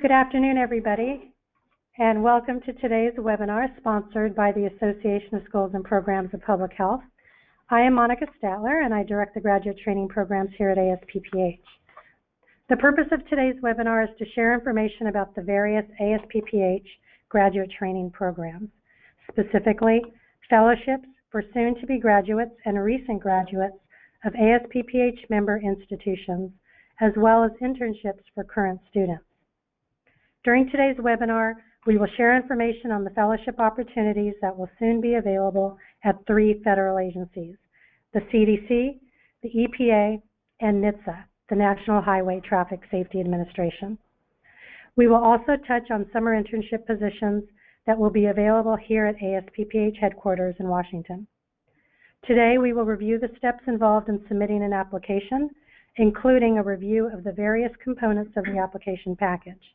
Good afternoon, everybody, and welcome to today's webinar sponsored by the Association of Schools and Programs of Public Health. I am Monica Statler, and I direct the graduate training programs here at ASPPH. The purpose of today's webinar is to share information about the various ASPPH graduate training programs, specifically fellowships for soon-to-be graduates and recent graduates of ASPPH member institutions, as well as internships for current students. During today's webinar, we will share information on the fellowship opportunities that will soon be available at 3 federal agencies, the CDC, the EPA, and NHTSA, the National Highway Traffic Safety Administration. We will also touch on summer internship positions that will be available here at ASPPH headquarters in Washington. Today, we will review the steps involved in submitting an application, including a review of the various components of the application package.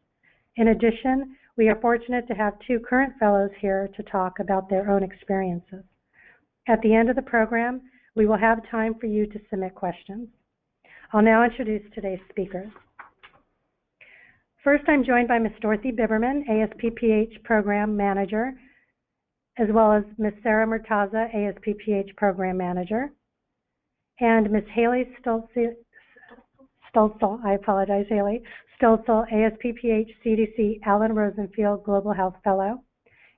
In addition, we are fortunate to have 2 current fellows here to talk about their own experiences. At the end of the program, we will have time for you to submit questions. I'll now introduce today's speakers. First, I'm joined by Ms. Dorothy Biberman, ASPPH Program Manager, as well as Ms. Sarah Murtaza, ASPPH Program Manager, and Ms. Haley Stolzel, I apologize, Haley Stolzel, ASPPH CDC Allen Rosenfield Global Health Fellow,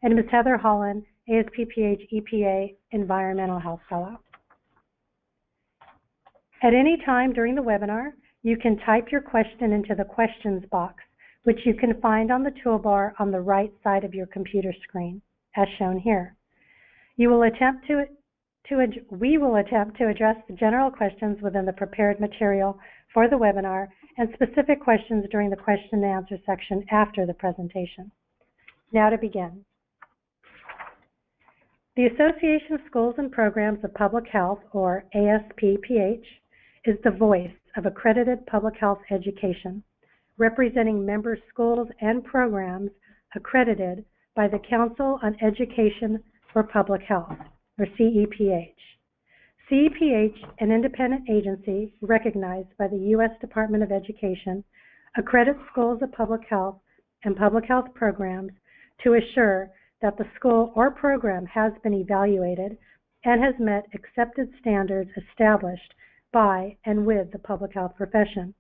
and Ms. Heather Holland, ASPPH EPA Environmental Health Fellow. At any time during the webinar, you can type your question into the questions box, which you can find on the toolbar on the right side of your computer screen, as shown here. We will attempt to address the general questions within the prepared material for the webinar and specific questions during the question and answer section after the presentation. Now to begin. The Association of Schools and Programs of Public Health, or ASPPH, is the voice of accredited public health education, representing member schools and programs accredited by the Council on Education for Public Health, or CEPH. CEPH, an independent agency recognized by the U.S. Department of Education, accredits schools of public health and public health programs to assure that the school or program has been evaluated and has met accepted standards established by and with the public health profession.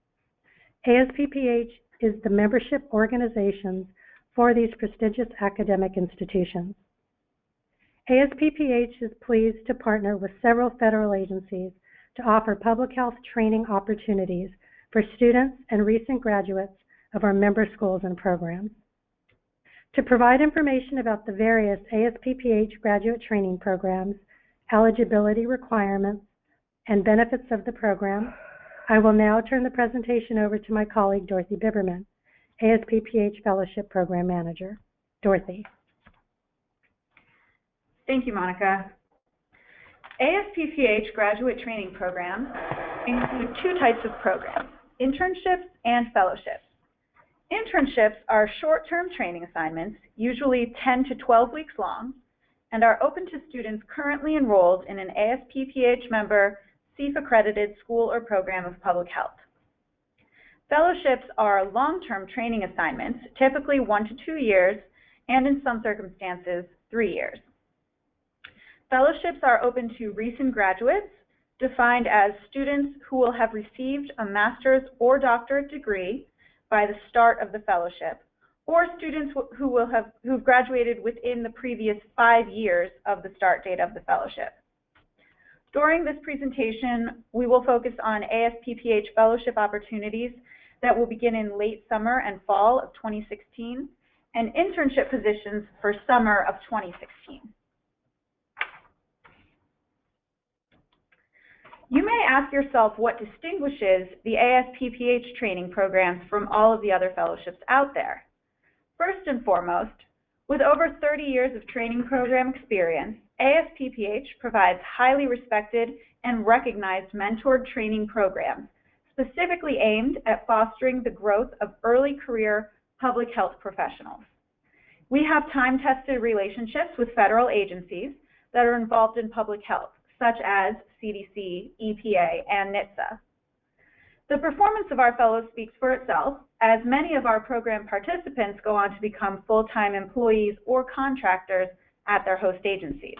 ASPPH is the membership organization for these prestigious academic institutions. ASPPH is pleased to partner with several federal agencies to offer public health training opportunities for students and recent graduates of our member schools and programs. To provide information about the various ASPPH graduate training programs, eligibility requirements, and benefits of the program, I will now turn the presentation over to my colleague, Dorothy Biberman, ASPPH Fellowship Program Manager. Dorothy. Thank you, Monica. ASPPH graduate training programs include 2 types of programs, internships and fellowships. Internships are short-term training assignments, usually 10 to 12 weeks long, and are open to students currently enrolled in an ASPPH member CEF-accredited school or program of public health. Fellowships are long-term training assignments, typically 1 to 2 years, and in some circumstances, 3 years. Fellowships are open to recent graduates, defined as students who will have received a master's or doctorate degree by the start of the fellowship, or students who've graduated within the previous 5 years of the start date of the fellowship. During this presentation, we will focus on ASPPH fellowship opportunities that will begin in late summer and fall of 2016, and internship positions for summer of 2016. You may ask yourself what distinguishes the ASPPH training programs from all of the other fellowships out there. First and foremost, with over 30 years of training program experience, ASPPH provides highly respected and recognized mentored training programs specifically aimed at fostering the growth of early career public health professionals. We have time-tested relationships with federal agencies that are involved in public health, such as CDC, EPA, and NHTSA. The performance of our fellows speaks for itself, as many of our program participants go on to become full-time employees or contractors at their host agencies.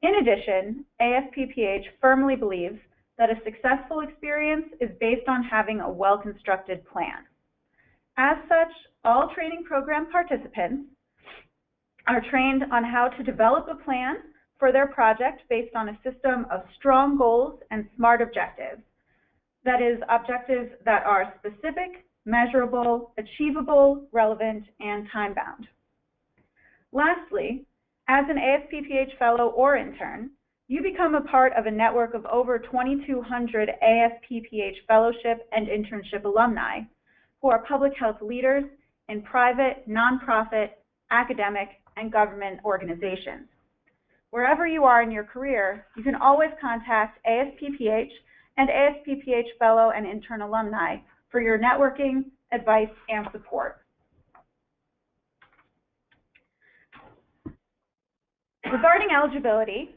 In addition, ASPPH firmly believes that a successful experience is based on having a well-constructed plan. As such, all training program participants are trained on how to develop a plan for their project based on a system of strong goals and SMART objectives. That is, objectives that are specific, measurable, achievable, relevant, and time-bound. Lastly, as an ASPPH fellow or intern, you become a part of a network of over 2,200 ASPPH fellowship and internship alumni who are public health leaders in private, nonprofit, academic, and government organizations. Wherever you are in your career, you can always contact ASPPH and ASPPH fellow and intern alumni for your networking, advice, and support. Regarding eligibility,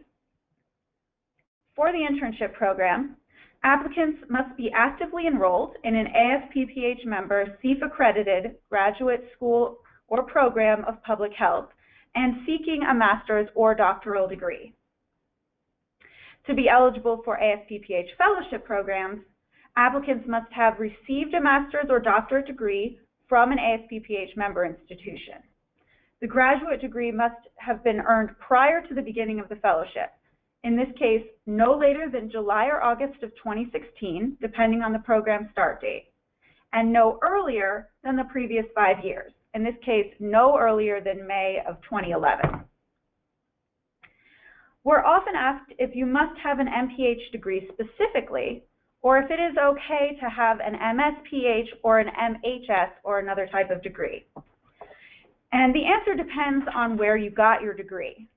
for the internship program, applicants must be actively enrolled in an ASPPH member CEEF-accredited graduate school or program of public health and seeking a master's or doctoral degree. To be eligible for ASPPH fellowship programs, applicants must have received a master's or doctorate degree from an ASPPH member institution. The graduate degree must have been earned prior to the beginning of the fellowship, in this case, no later than July or August of 2016, depending on the program start date, and no earlier than the previous 5 years, in this case, no earlier than May of 2011. We're often asked if you must have an MPH degree specifically, or if it is okay to have an MSPH or an MHS or another type of degree. And the answer depends on where you got your degree.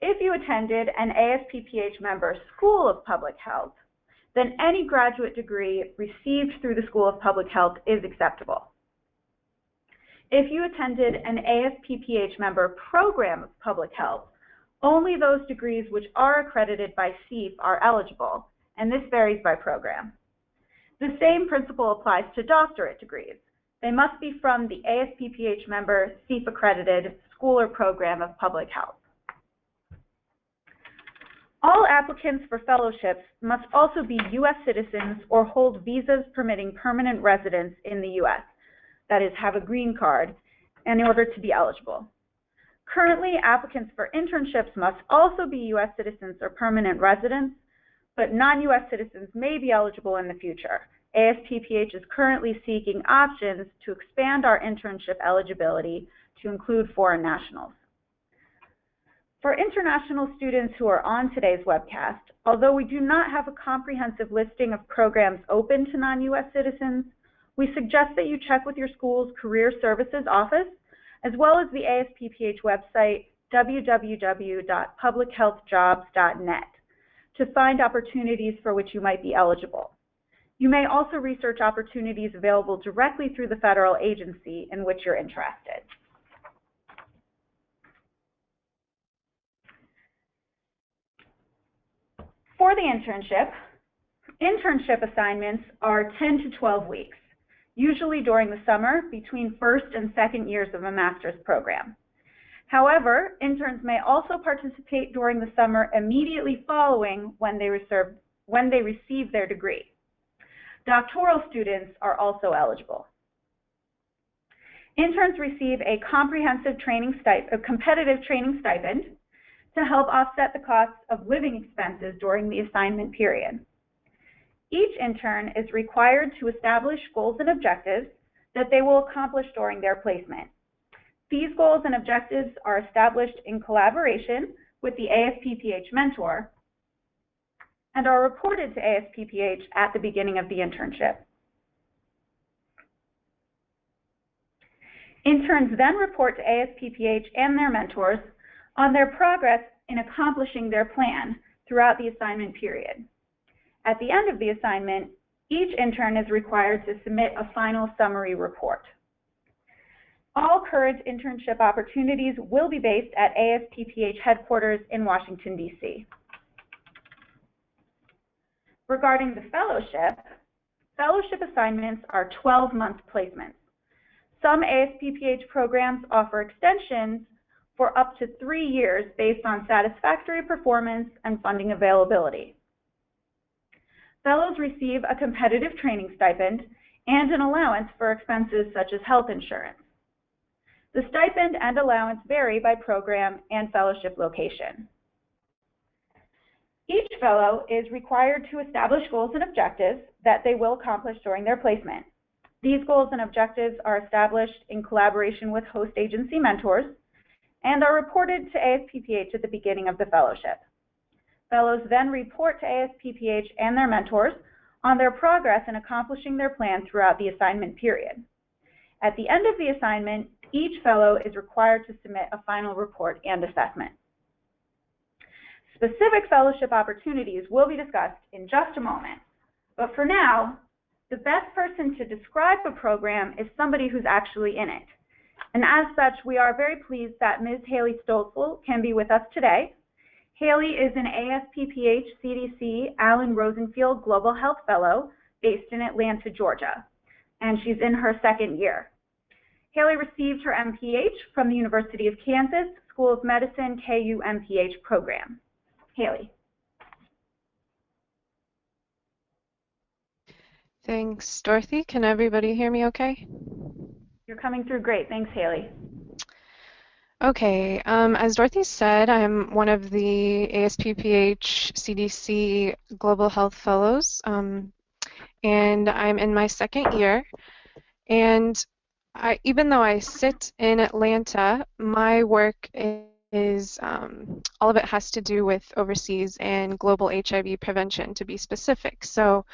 If you attended an ASPPH member School of Public Health, then any graduate degree received through the School of Public Health is acceptable. If you attended an ASPPH member Program of Public Health, only those degrees which are accredited by CEEF are eligible, and this varies by program. The same principle applies to doctorate degrees. They must be from the ASPPH member CEEF-accredited school or program of public health. All applicants for fellowships must also be U.S. citizens or hold visas permitting permanent residence in the U.S., that is, have a green card, in order to be eligible. Currently, applicants for internships must also be U.S. citizens or permanent residents, but non-U.S. citizens may be eligible in the future. ASPPH is currently seeking options to expand our internship eligibility to include foreign nationals. For international students who are on today's webcast, although we do not have a comprehensive listing of programs open to non-U.S. citizens, we suggest that you check with your school's Career Services Office, as well as the ASPPH website, www.publichealthjobs.net, to find opportunities for which you might be eligible. You may also research opportunities available directly through the federal agency in which you're interested. For the internship assignments are 10 to 12 weeks, usually during the summer between first and second years of a master's program. However, interns may also participate during the summer immediately following when they receive their degree. Doctoral students are also eligible. Interns receive a comprehensive competitive training stipend to help offset the costs of living expenses during the assignment period. Each intern is required to establish goals and objectives that they will accomplish during their placement. These goals and objectives are established in collaboration with the ASPPH mentor and are reported to ASPPH at the beginning of the internship. Interns then report to ASPPH and their mentors on their progress in accomplishing their plan throughout the assignment period. At the end of the assignment, each intern is required to submit a final summary report. All current internship opportunities will be based at ASPPH headquarters in Washington, D.C. Regarding the fellowship, Fellowship assignments are 12-month placements. Some ASPPH programs offer extensions for up to 3 years based on satisfactory performance and funding availability. Fellows receive a competitive training stipend and an allowance for expenses such as health insurance. The stipend and allowance vary by program and fellowship location. Each fellow is required to establish goals and objectives that they will accomplish during their placement. These goals and objectives are established in collaboration with host agency mentors and are reported to ASPPH at the beginning of the fellowship. Fellows then report to ASPPH and their mentors on their progress in accomplishing their plan throughout the assignment period. At the end of the assignment, each fellow is required to submit a final report and assessment. Specific fellowship opportunities will be discussed in just a moment, but for now, the best person to describe a program is somebody who's actually in it. And as such, we are very pleased that Ms. Haley Stolzel can be with us today. Haley is an ASPPH CDC Allen Rosenfield Global Health Fellow based in Atlanta, Georgia, and she's in her second year. Haley received her MPH from the University of Kansas School of Medicine KU MPH program. Haley. Thanks, Dorothy. Can everybody hear me okay? You're coming through great. Thanks, Haley. Okay, as Dorothy said, I'm one of the ASPPH CDC Global Health Fellows, and I'm in my second year. And even though I sit in Atlanta, my work is all of it has to do with overseas and global HIV prevention, to be specific. So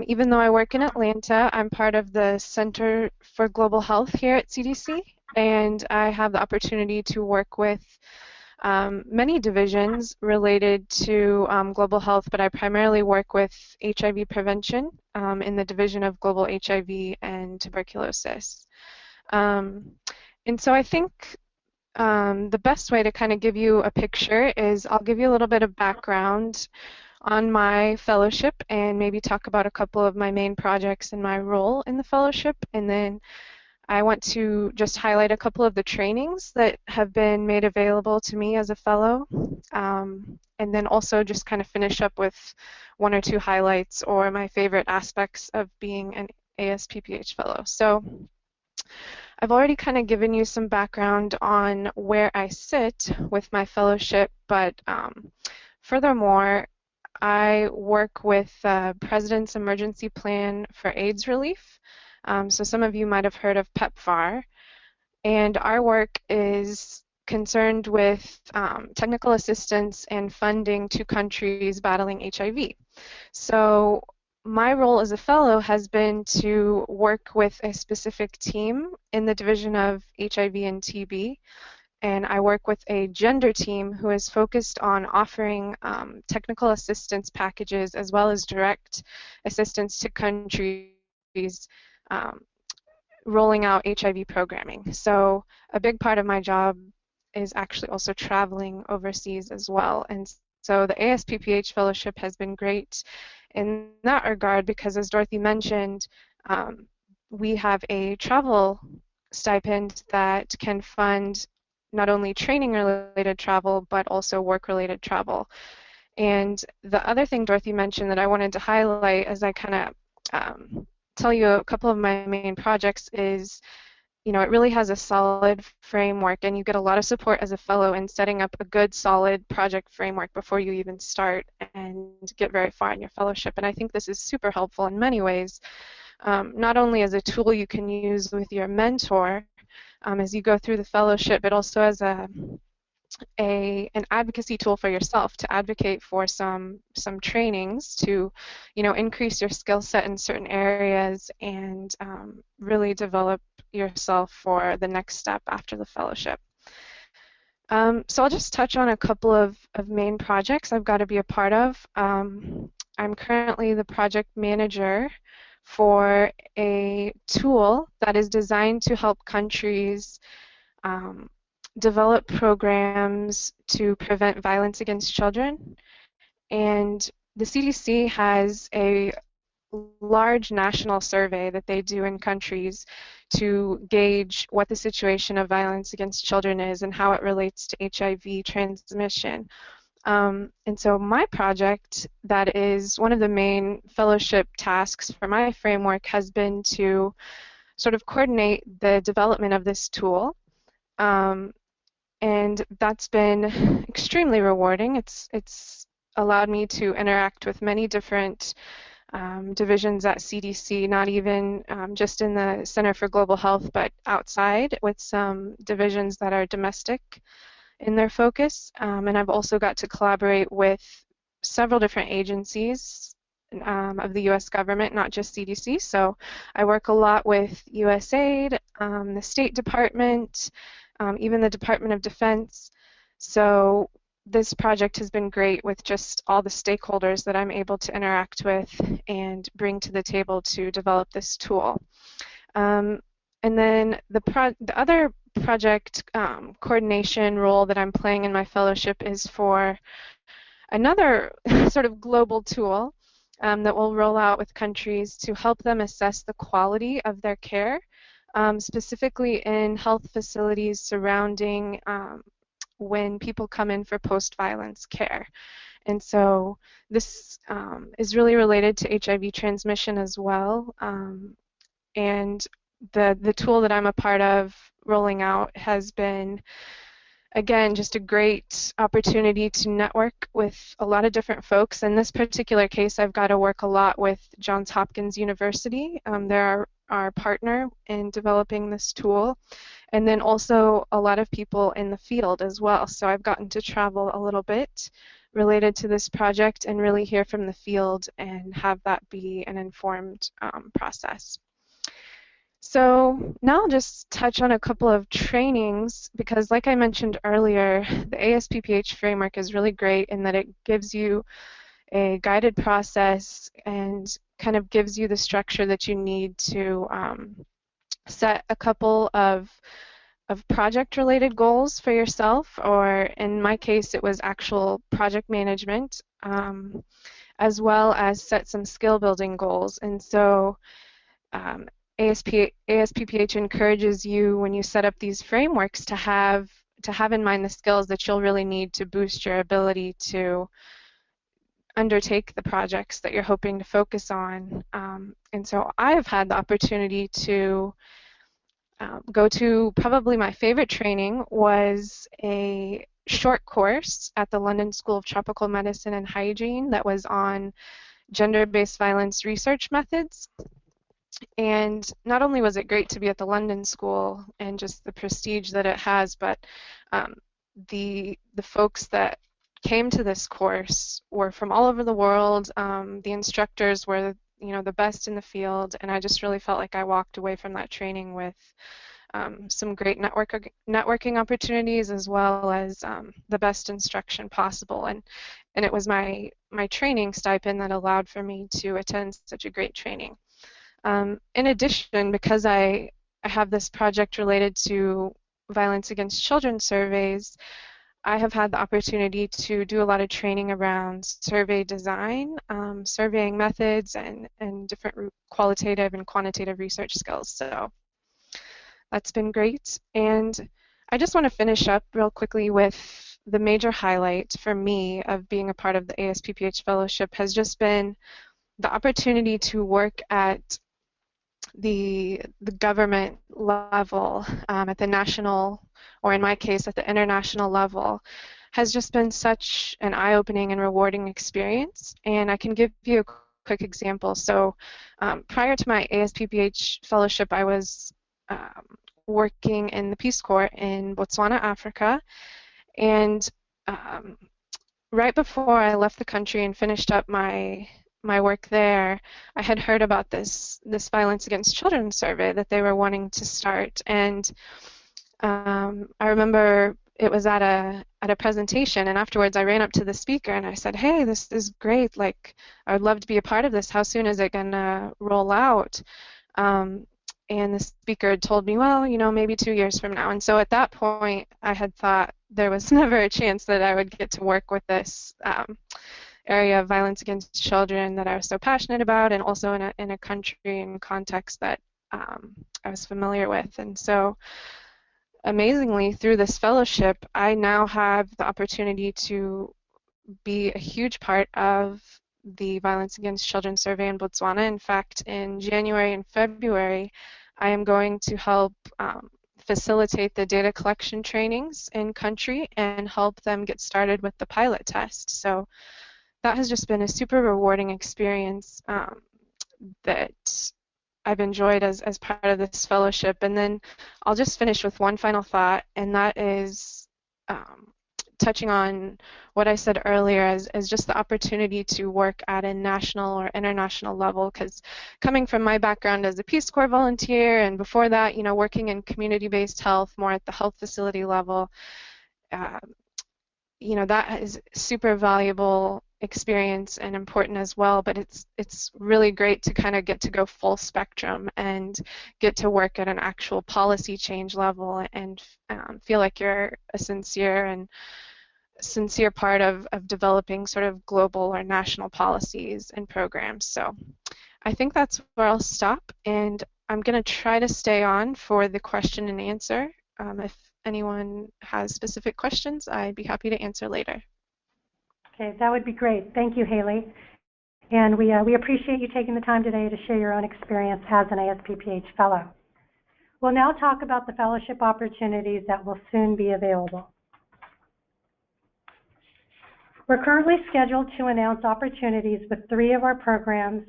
even though I work in Atlanta, I'm part of the Center for Global Health here at CDC, and I have the opportunity to work with many divisions related to global health, but I primarily work with HIV prevention in the Division of Global HIV and Tuberculosis. And so I think the best way to kind of give you a picture is I'll give you a little bit of background on my fellowship and maybe talk about a couple of my main projects and my role in the fellowship, and then I want to just highlight a couple of the trainings that have been made available to me as a fellow, and then also just kind of finish up with one or two highlights or my favorite aspects of being an ASPPH fellow. So I've already kind of given you some background on where I sit with my fellowship, but furthermore, I work with President's Emergency Plan for AIDS Relief. So some of you might have heard of PEPFAR. And our work is concerned with technical assistance and funding to countries battling HIV. So my role as a fellow has been to work with a specific team in the Division of HIV and TB. And I work with a gender team who is focused on offering technical assistance packages as well as direct assistance to countries rolling out HIV programming. So a big part of my job is actually also traveling overseas as well. And so the ASPPH fellowship has been great in that regard because, as Dorothy mentioned, we have a travel stipend that can fund not only training-related travel, but also work-related travel. And the other thing Dorothy mentioned that I wanted to highlight as I kind of tell you a couple of my main projects is, you know, it really has a solid framework, and you get a lot of support as a fellow in setting up a good, solid project framework before you even start and get very far in your fellowship. And I think this is super helpful in many ways, not only as a tool you can use with your mentor, as you go through the fellowship, but also as an advocacy tool for yourself to advocate for some trainings to, you know, increase your skill set in certain areas and really develop yourself for the next step after the fellowship. So I'll just touch on a couple of main projects I've got to be a part of. I'm currently the project manager for a tool that is designed to help countries develop programs to prevent violence against children. And the CDC has a large national survey that they do in countries to gauge what the situation of violence against children is and how it relates to HIV transmission. And so my project, that is one of the main fellowship tasks for my framework, has been to sort of coordinate the development of this tool. And that's been extremely rewarding. It's allowed me to interact with many different divisions at CDC, not even just in the Center for Global Health, but outside with some divisions that are domestic in their focus. And I've also got to collaborate with several different agencies of the U.S. government, not just CDC. So I work a lot with USAID, the State Department, even the Department of Defense. So this project has been great with just all the stakeholders that I'm able to interact with and bring to the table to develop this tool. And then the other project coordination role that I'm playing in my fellowship is for another sort of global tool that will roll out with countries to help them assess the quality of their care, specifically in health facilities surrounding when people come in for post-violence care. And so this is really related to HIV transmission as well. And the tool that I'm a part of rolling out has been, again, just a great opportunity to network with a lot of different folks. In this particular case, I've got to work a lot with Johns Hopkins University. They're our partner in developing this tool. And then also a lot of people in the field as well. So I've gotten to travel a little bit related to this project and really hear from the field and have that be an informed process. So now I'll just touch on a couple of trainings, because like I mentioned earlier, the ASPPH framework is really great in that it gives you a guided process and kind of gives you the structure that you need to set a couple of project-related goals for yourself, or in my case it was actual project management, as well as set some skill-building goals. And so ASPPH encourages you, when you set up these frameworks, to have in mind the skills that you'll really need to boost your ability to undertake the projects that you're hoping to focus on. And so I have had the opportunity to go to, probably my favorite training was a short course at the London School of Tropical Medicine and Hygiene that was on gender-based violence research methods. And not only was it great to be at the London School and just the prestige that it has, but the folks that came to this course were from all over the world. The instructors were, the best in the field, and I just really felt like I walked away from that training with some great networking opportunities, as well as the best instruction possible. And it was my training stipend that allowed for me to attend such a great training. In addition, because I have this project related to violence against children surveys, I have had the opportunity to do a lot of training around survey design, surveying methods, and different qualitative and quantitative research skills. So that's been great. And I just want to finish up real quickly with the major highlight for me of being a part of the ASPPH Fellowship has just been the opportunity to work at the government level, at the national, or in my case at the international level, has just been such an eye-opening and rewarding experience. And I can give you a quick example. So prior to my ASPPH fellowship, I was working in the Peace Corps in Botswana, Africa, and right before I left the country and finished up my work there, I had heard about this violence against children survey that they were wanting to start. And I remember it was at a presentation, and afterwards I ran up to the speaker and I said, "Hey, this is great. Like, I would love to be a part of this. How soon is it gonna roll out?" And the speaker told me, "Well, maybe 2 years from now." And so at that point, I had thought there was never a chance that I would get to work with this area of violence against children that I was so passionate about, and also in a country and context that I was familiar with. And so amazingly, through this fellowship, I now have the opportunity to be a huge part of the Violence Against Children survey in Botswana. In fact, in January and February, I am going to help facilitate the data collection trainings in country and help them get started with the pilot test. So that has just been a super rewarding experience that I've enjoyed as part of this fellowship. And then I'll just finish with one final thought, and that is touching on what I said earlier as just the opportunity to work at a national or international level, because coming from my background as a Peace Corps volunteer, and before that, you know, working in community-based health, more at the health facility level, you know, that is super valuable experience and important as well, but it's really great to kind of get to go full spectrum and get to work at an actual policy change level and feel like you're a sincere part of developing sort of global or national policies and programs. So I think that's where I'll stop, and I'm going to try to stay on for the question and answer. If anyone has specific questions, I'd be happy to answer later. Okay, that would be great. Thank you, Haley. And we appreciate you taking the time today to share your own experience as an ASPPH Fellow. We'll now talk about the fellowship opportunities that will soon be available. We're currently scheduled to announce opportunities with three of our programs,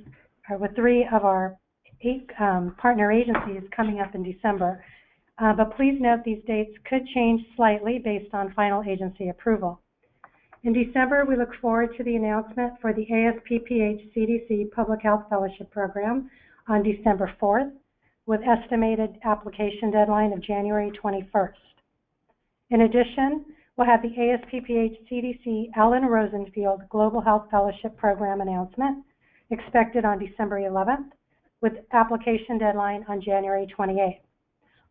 or with three of our 8 partner agencies coming up in December. But please note these dates could change slightly based on final agency approval. In December, we look forward to the announcement for the ASPPH CDC Public Health Fellowship Program on December 4th, with estimated application deadline of January 21st. In addition, we'll have the ASPPH CDC Ellen Rosenfield Global Health Fellowship Program announcement expected on December 11th, with application deadline on January 28th.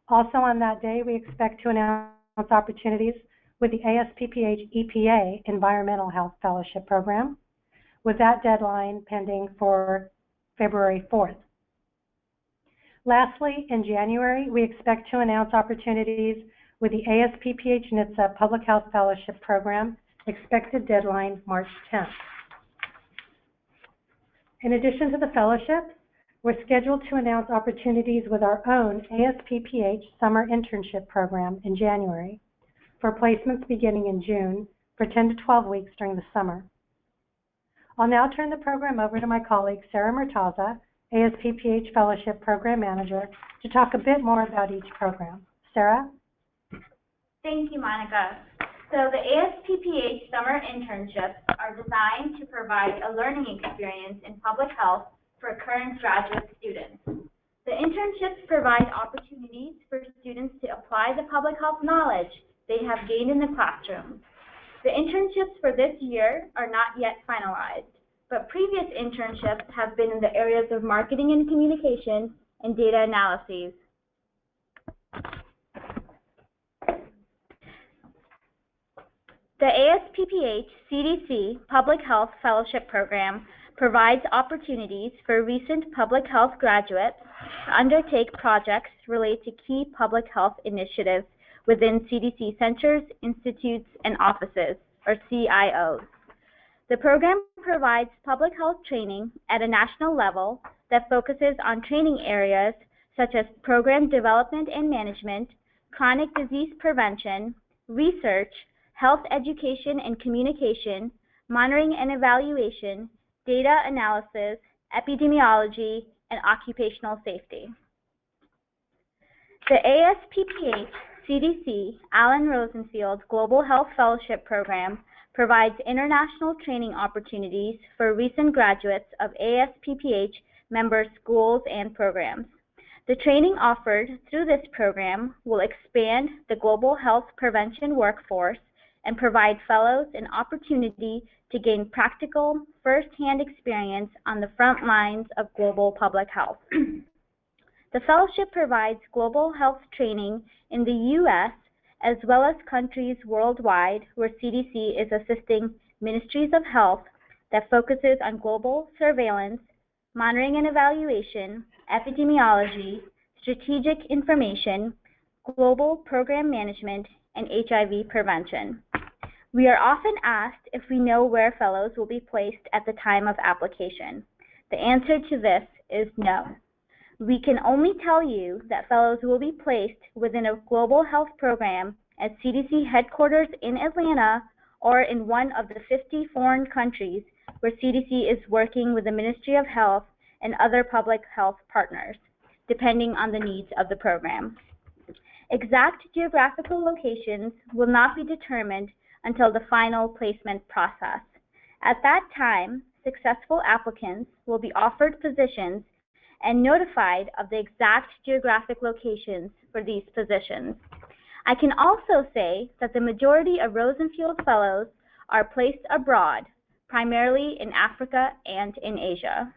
Also on that day, we expect to announce opportunities with the ASPPH EPA Environmental Health Fellowship Program, with that deadline pending for February 4th. Lastly, in January, we expect to announce opportunities with the ASPPH NHTSA Public Health Fellowship Program, expected deadline March 10th. In addition to the fellowship, we're scheduled to announce opportunities with our own ASPPH Summer Internship Program in January, for placements beginning in June for 10 to 12 weeks during the summer. I'll now turn the program over to my colleague, Sarah Murtaza, ASPPH Fellowship Program Manager, to talk a bit more about each program. Sarah? Thank you, Monica. So the ASPPH Summer Internships are designed to provide a learning experience in public health for current graduate students. The internships provide opportunities for students to apply the public health knowledge they have gained in the classroom. The internships for this year are not yet finalized, but previous internships have been in the areas of marketing and communication and data analyses. The ASPPH CDC Public Health Fellowship Program provides opportunities for recent public health graduates to undertake projects related to key public health initiatives within CDC centers, institutes, and offices, or CIOs. The program provides public health training at a national level that focuses on training areas such as program development and management, chronic disease prevention, research, health education and communication, monitoring and evaluation, data analysis, epidemiology, and occupational safety. The ASPPH CDC Allen Rosenfield Global Health Fellowship Program provides international training opportunities for recent graduates of ASPPH member schools and programs. The training offered through this program will expand the global health prevention workforce and provide fellows an opportunity to gain practical, first-hand experience on the front lines of global public health. The fellowship provides global health training in the U.S. as well as countries worldwide where CDC is assisting ministries of health that focuses on global surveillance, monitoring and evaluation, epidemiology, strategic information, global program management, and HIV prevention. We are often asked if we know where fellows will be placed at the time of application. The answer to this is no. We can only tell you that fellows will be placed within a global health program at CDC headquarters in Atlanta or in one of the 50 foreign countries where CDC is working with the Ministry of Health and other public health partners, depending on the needs of the program. Exact geographical locations will not be determined until the final placement process. At that time, successful applicants will be offered positions and notified of the exact geographic locations for these positions. I can also say that the majority of Rosenfield Fellows are placed abroad, primarily in Africa and in Asia.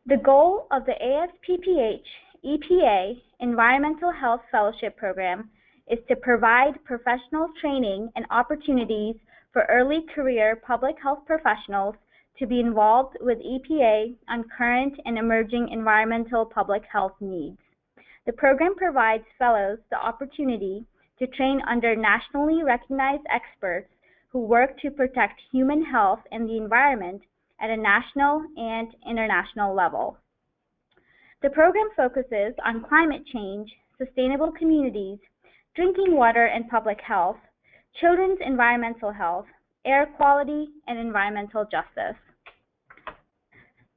The goal of the ASPPH EPA Environmental Health Fellowship Program is to provide professional training and opportunities for early career public health professionals to be involved with EPA on current and emerging environmental public health needs. The program provides fellows the opportunity to train under nationally recognized experts who work to protect human health and the environment at a national and international level. The program focuses on climate change, sustainable communities, drinking water and public health, children's environmental health, air quality, and environmental justice.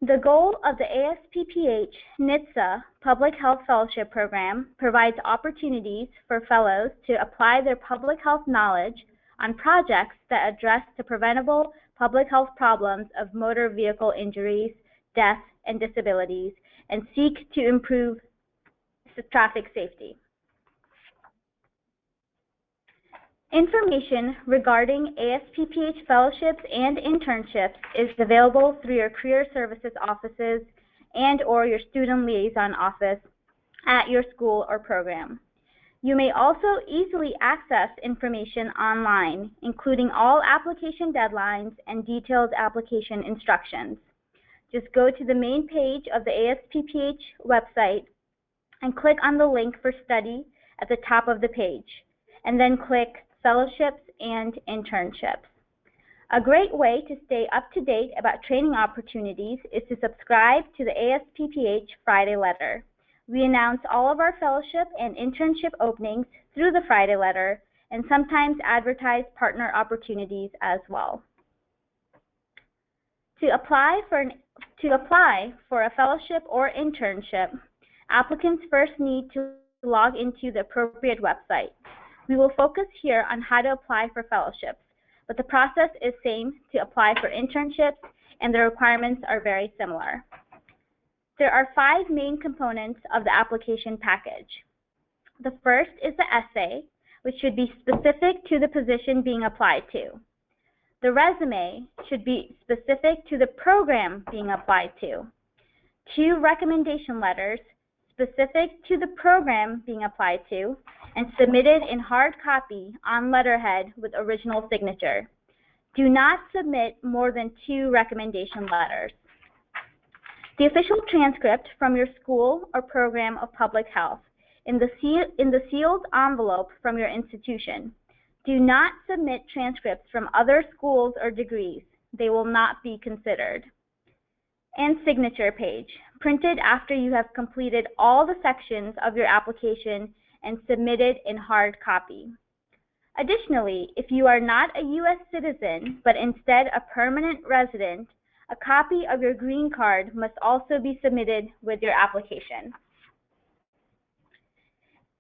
The goal of the ASPPH NHTSA Public Health Fellowship Program provides opportunities for fellows to apply their public health knowledge on projects that address the preventable public health problems of motor vehicle injuries, death, and disabilities, and seek to improve traffic safety. Information regarding ASPPH fellowships and internships is available through your career services offices and/or your student liaison office at your school or program. You may also easily access information online, including all application deadlines and detailed application instructions. Just go to the main page of the ASPPH website and click on the link for study at the top of the page, and then click Fellowships and Internships. A great way to stay up to date about training opportunities is to subscribe to the ASPPH Friday Letter. We announce all of our fellowship and internship openings through the Friday Letter and sometimes advertise partner opportunities as well. To apply for a fellowship or internship, applicants first need to log into the appropriate website. We will focus here on how to apply for fellowships, but the process is same to apply for internships and the requirements are very similar. There are 5 main components of the application package. The first is the essay, which should be specific to the position being applied to. The resume should be specific to the program being applied to. 2 recommendation letters specific to the program being applied to and submitted in hard copy on letterhead with original signature. Do not submit more than 2 recommendation letters. The official transcript from your school or program of public health in the sealed envelope from your institution. Do not submit transcripts from other schools or degrees. They will not be considered. And signature page, printed after you have completed all the sections of your application and submitted in hard copy. Additionally, if you are not a U.S. citizen, but instead a permanent resident, a copy of your green card must also be submitted with your application.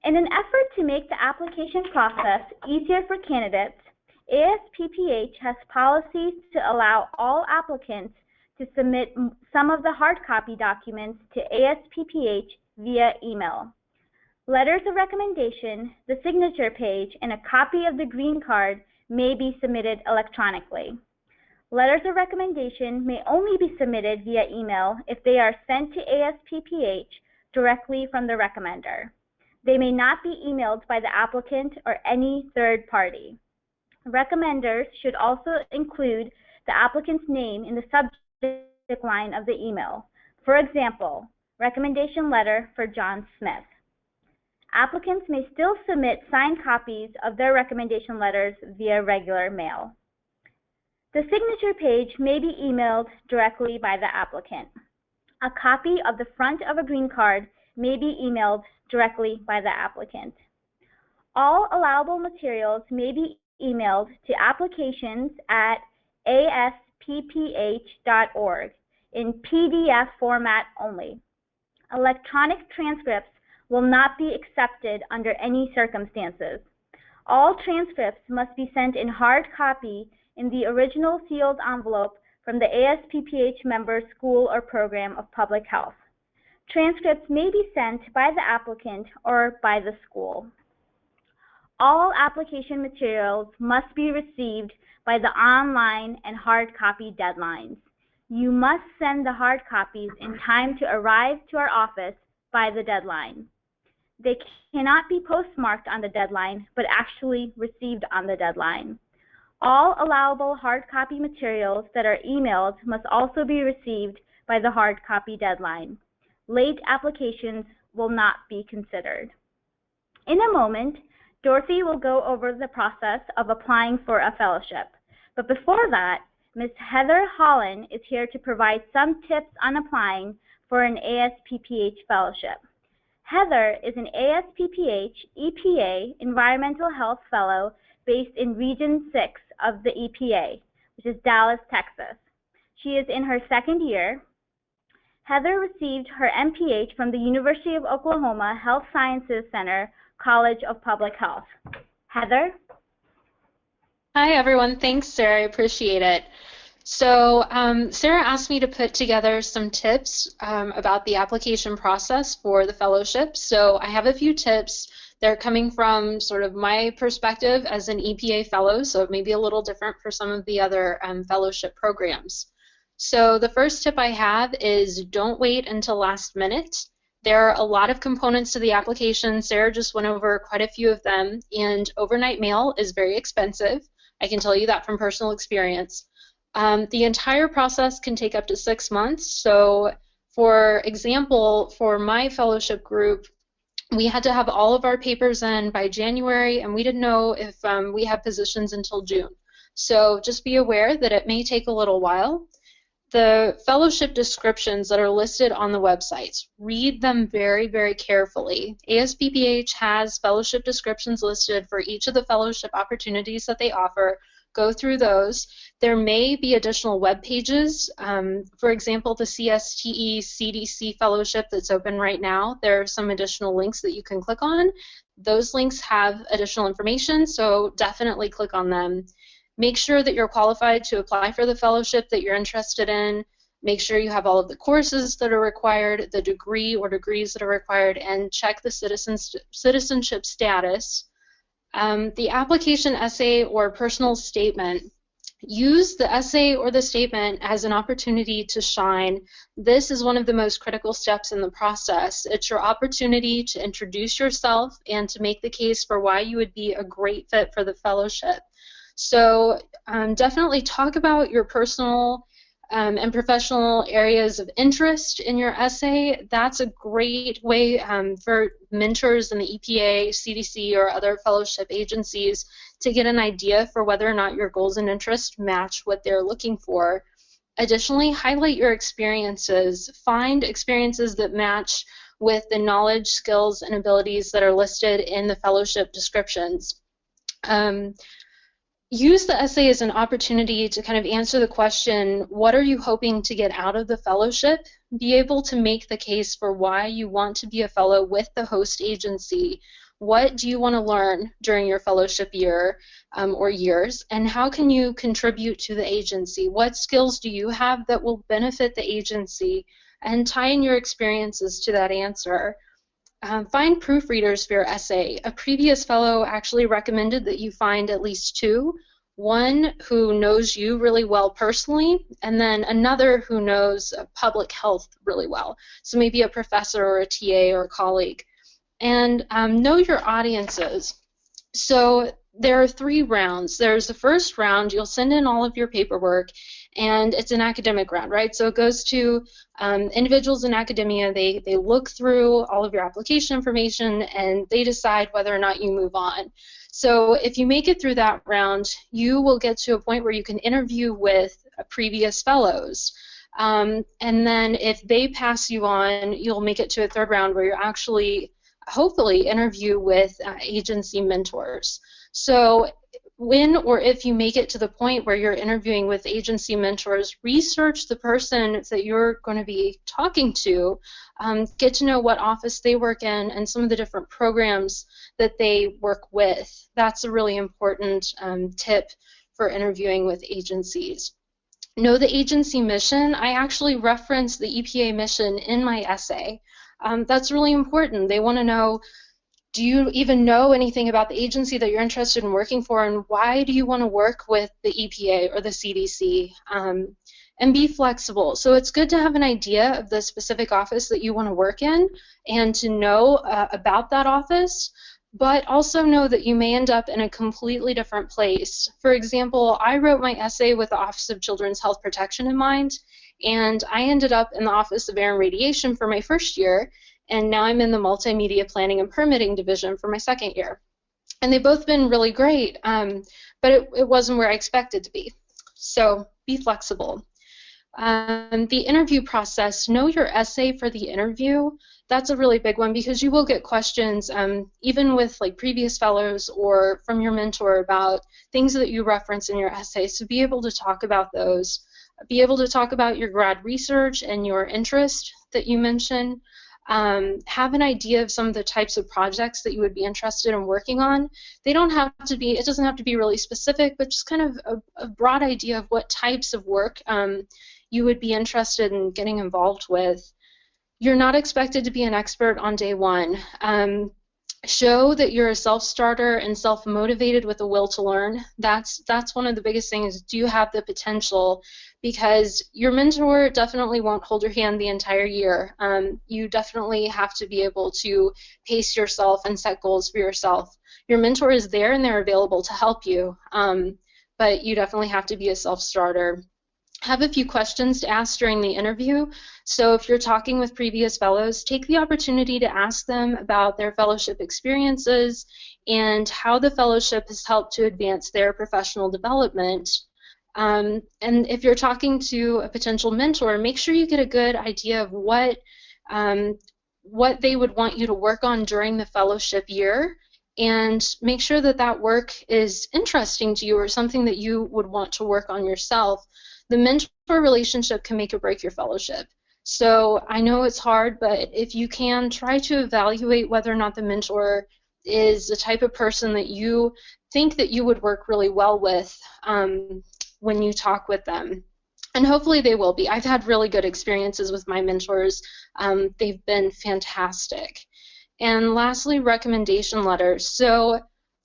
In an effort to make the application process easier for candidates, ASPPH has policies to allow all applicants to submit some of the hard copy documents to ASPPH via email. Letters of recommendation, the signature page, and a copy of the green card may be submitted electronically. Letters of recommendation may only be submitted via email if they are sent to ASPPH directly from the recommender. They may not be emailed by the applicant or any third party. Recommenders should also include the applicant's name in the subject line of the email. For example, recommendation letter for John Smith. Applicants may still submit signed copies of their recommendation letters via regular mail. The signature page may be emailed directly by the applicant. A copy of the front of a green card may be emailed directly by the applicant. All allowable materials may be emailed to applications@asppph.org in PDF format only. Electronic transcripts will not be accepted under any circumstances. All transcripts must be sent in hard copy in the original sealed envelope from the ASPPH member school or program of public health. Transcripts may be sent by the applicant or by the school. All application materials must be received by the online and hard copy deadlines. You must send the hard copies in time to arrive to our office by the deadline. They cannot be postmarked on the deadline, but actually received on the deadline. All allowable hard copy materials that are emailed must also be received by the hard copy deadline. Late applications will not be considered. In a moment, Dorothy will go over the process of applying for a fellowship. But before that, Ms. Heather Holland is here to provide some tips on applying for an ASPPH fellowship. Heather is an ASPPH EPA Environmental Health Fellow based in Region 6 of the EPA, which is Dallas, Texas. She is in her second year. Heather received her MPH from the University of Oklahoma Health Sciences Center, College of Public Health. Heather? Hi, everyone. Thanks, Sarah. I appreciate it. So Sarah asked me to put together some tips about the application process for the fellowship. So I have a few tips. They're coming from sort of my perspective as an EPA fellow, so it may be a little different for some of the other fellowship programs. So the first tip I have is don't wait until last minute. There are a lot of components to the application. Sarah just went over quite a few of them, and overnight mail is very expensive. I can tell you that from personal experience. The entire process can take up to 6 months. So for example, for my fellowship group, we had to have all of our papers in by January, and we didn't know if we have positions until June. So just be aware that it may take a little while. The fellowship descriptions that are listed on the websites, read them very, very carefully. ASPPH has fellowship descriptions listed for each of the fellowship opportunities that they offer. Go through those. There may be additional web pages. For example, the CSTE CDC fellowship that's open right now, there are some additional links that you can click on. Those links have additional information, so definitely click on them. Make sure that you're qualified to apply for the fellowship that you're interested in. Make sure you have all of the courses that are required, the degree or degrees that are required, and check the citizenship status. The application essay or personal statement. Use the essay or the statement as an opportunity to shine. This is one of the most critical steps in the process. It's your opportunity to introduce yourself and to make the case for why you would be a great fit for the fellowship. So definitely talk about your personal and professional areas of interest in your essay. That's a great way for mentors in the EPA, CDC, or other fellowship agencies to get an idea for whether or not your goals and interests match what they're looking for. Additionally, highlight your experiences. Find experiences that match with the knowledge, skills, and abilities that are listed in the fellowship descriptions. Use the essay as an opportunity to kind of answer the question, what are you hoping to get out of the fellowship? Be able to make the case for why you want to be a fellow with the host agency. What do you want to learn during your fellowship year or years, and how can you contribute to the agency? What skills do you have that will benefit the agency? And tie in your experiences to that answer. Find proofreaders for your essay. A previous fellow actually recommended that you find at least 2. One who knows you really well personally, and then another who knows public health really well. So maybe a professor or a TA or a colleague. And know your audiences. So there are 3 rounds. There's the first round, you'll send in all of your paperwork, and it's an academic round, right? So it goes to individuals in academia. They look through all of your application information, and they decide whether or not you move on. So if you make it through that round, you will get to a point where you can interview with previous fellows. And then if they pass you on, you'll make it to a 3rd round where you're actually, hopefully, interview with agency mentors. So when or if you make it to the point where you're interviewing with agency mentors, research the person that you're going to be talking to, get to know what office they work in and some of the different programs that they work with. That's a really important tip for interviewing with agencies. Know the agency mission. I actually reference the EPA mission in my essay. That's really important. They want to know, do you even know anything about the agency that you're interested in working for, and why do you want to work with the EPA or the CDC? And be flexible. So it's good to have an idea of the specific office that you want to work in and to know about that office, but also know that you may end up in a completely different place. For example, I wrote my essay with the Office of Children's Health Protection in mind, and I ended up in the Office of Air and Radiation for my first year, and now I'm in the Multimedia Planning and Permitting Division for my 2nd year. And they've both been really great, but it wasn't where I expected to be. So be flexible. The interview process, know your essay for the interview. That's a really big one because you will get questions, even with like previous fellows or from your mentor, about things that you reference in your essay. So be able to talk about those. Be able to talk about your grad research and your interest that you mentioned. Have an idea of some of the types of projects that you would be interested in working on. They don't have to be, it doesn't have to be really specific, but just kind of a broad idea of what types of work you would be interested in getting involved with. You're not expected to be an expert on day one. Show that you're a self-starter and self-motivated with a will to learn. That's one of the biggest things. Do you have the potential? Because your mentor definitely won't hold your hand the entire year. You definitely have to be able to pace yourself and set goals for yourself. Your mentor is there and they're available to help you, but you definitely have to be a self-starter. Have a few questions to ask during the interview. So if you're talking with previous fellows, take the opportunity to ask them about their fellowship experiences and how the fellowship has helped to advance their professional development. And if you're talking to a potential mentor, make sure you get a good idea of what they would want you to work on during the fellowship year, and make sure that that work is interesting to you or something that you would want to work on yourself. The mentor relationship can make or break your fellowship. So I know it's hard, but if you can, try to evaluate whether or not the mentor is the type of person that you think that you would work really well with when you talk with them. And hopefully they will be. I've had really good experiences with my mentors. They've been fantastic. And lastly, recommendation letters. So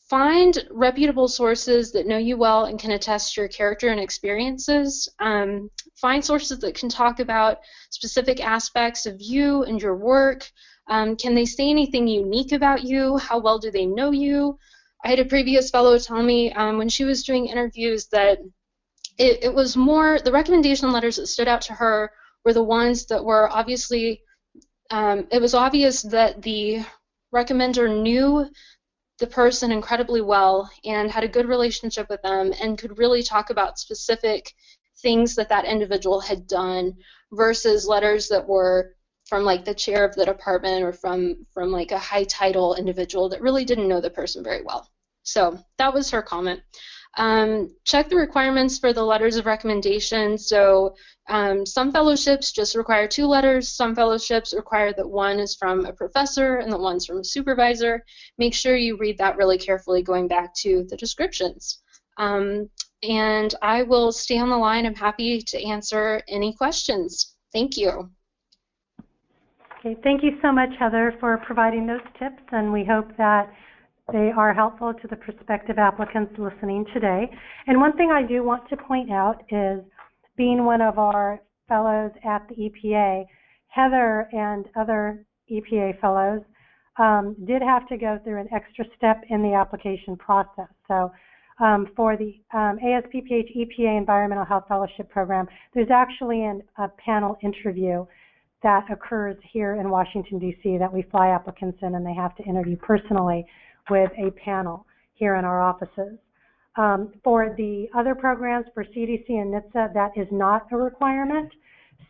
find reputable sources that know you well and can attest to your character and experiences. Find sources that can talk about specific aspects of you and your work. Can they say anything unique about you? How well do they know you? I had a previous fellow tell me when she was doing interviews that it was more, the recommendation letters that stood out to her were the ones that were obviously, it was obvious that the recommender knew the person incredibly well and had a good relationship with them and could really talk about specific things that that individual had done, versus letters that were from like the chair of the department or from like a high title individual that really didn't know the person very well. So that was her comment. Check the requirements for the letters of recommendation. So some fellowships just require 2 letters. Some fellowships require that one is from a professor and that one's from a supervisor. Make sure you read that really carefully, going back to the descriptions. And I will stay on the line. I'm happy to answer any questions. Thank you. Okay, thank you so much, Heather, for providing those tips, and we hope that they are helpful to the prospective applicants listening today. And one thing I do want to point out is, being one of our fellows at the EPA, Heather and other EPA fellows did have to go through an extra step in the application process. So for the ASPPH EPA Environmental Health Fellowship Program, there's actually a panel interview that occurs here in Washington, D.C. that we fly applicants in, and they have to interview personally with a panel here in our offices. For the other programs, for CDC and NHTSA, that is not a requirement.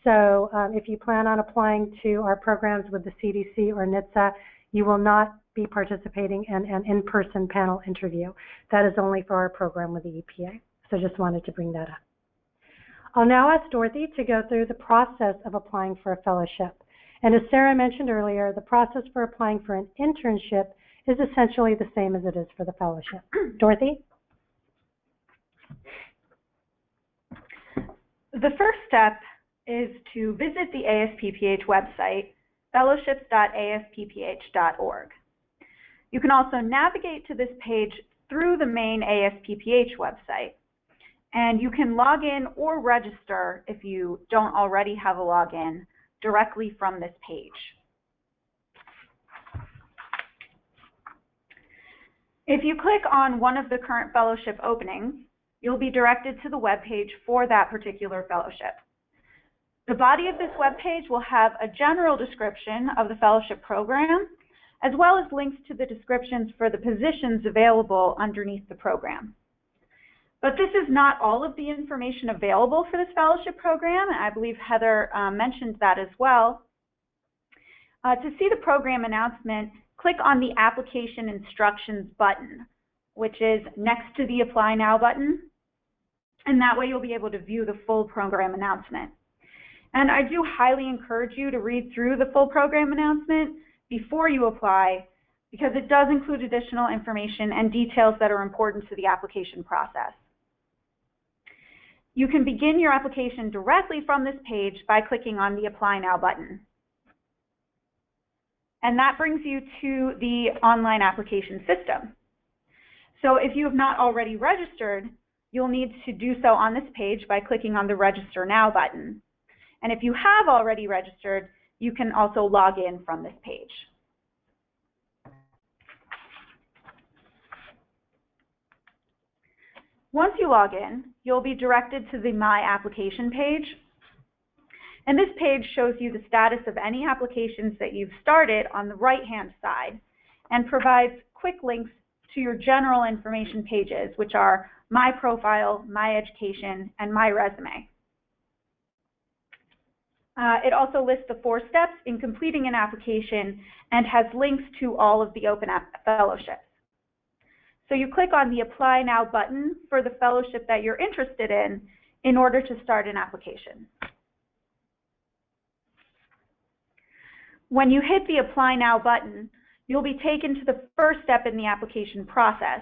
So if you plan on applying to our programs with the CDC or NHTSA, you will not be participating in an in-person panel interview. That is only for our program with the EPA. So just wanted to bring that up. I'll now ask Dorothy to go through the process of applying for a fellowship. And as Sarah mentioned earlier, the process for applying for an internship is essentially the same as it is for the fellowship. Dorothy? The first step is to visit the ASPPH website, fellowships.asppph.org. You can also navigate to this page through the main ASPPH website, and you can log in or register if you don't already have a login directly from this page. If you click on one of the current fellowship openings, you'll be directed to the web page for that particular fellowship. The body of this web page will have a general description of the fellowship program, as well as links to the descriptions for the positions available underneath the program. But this is not all of the information available for this fellowship program, and I believe Heather mentioned that as well. To see the program announcement, click on the Application Instructions button, which is next to the Apply Now button, and that way you'll be able to view the full program announcement. And I do highly encourage you to read through the full program announcement before you apply, because it does include additional information and details that are important to the application process. You can begin your application directly from this page by clicking on the Apply Now button. And that brings you to the online application system. So if you have not already registered, you'll need to do so on this page by clicking on the Register Now button. And if you have already registered, you can also log in from this page. Once you log in, you'll be directed to the My Application page. And this page shows you the status of any applications that you've started on the right-hand side and provides quick links to your general information pages, which are My Profile, My Education, and My Resume. It also lists the 4 steps in completing an application and has links to all of the open fellowships. So you click on the Apply Now button for the fellowship that you're interested in order to start an application. When you hit the Apply Now button, you'll be taken to the first step in the application process,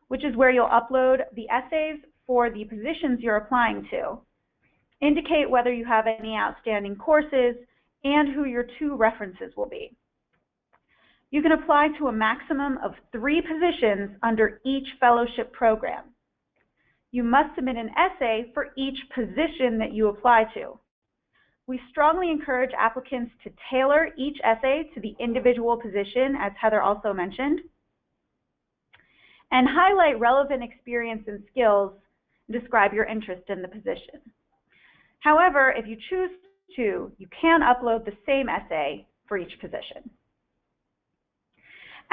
which is where you'll upload the essays for the positions you're applying to, indicate whether you have any outstanding courses, and who your 2 references will be. You can apply to a maximum of 3 positions under each fellowship program. You must submit an essay for each position that you apply to. We strongly encourage applicants to tailor each essay to the individual position, as Heather also mentioned, and highlight relevant experience and skills and describe your interest in the position. However, if you choose to, you can upload the same essay for each position.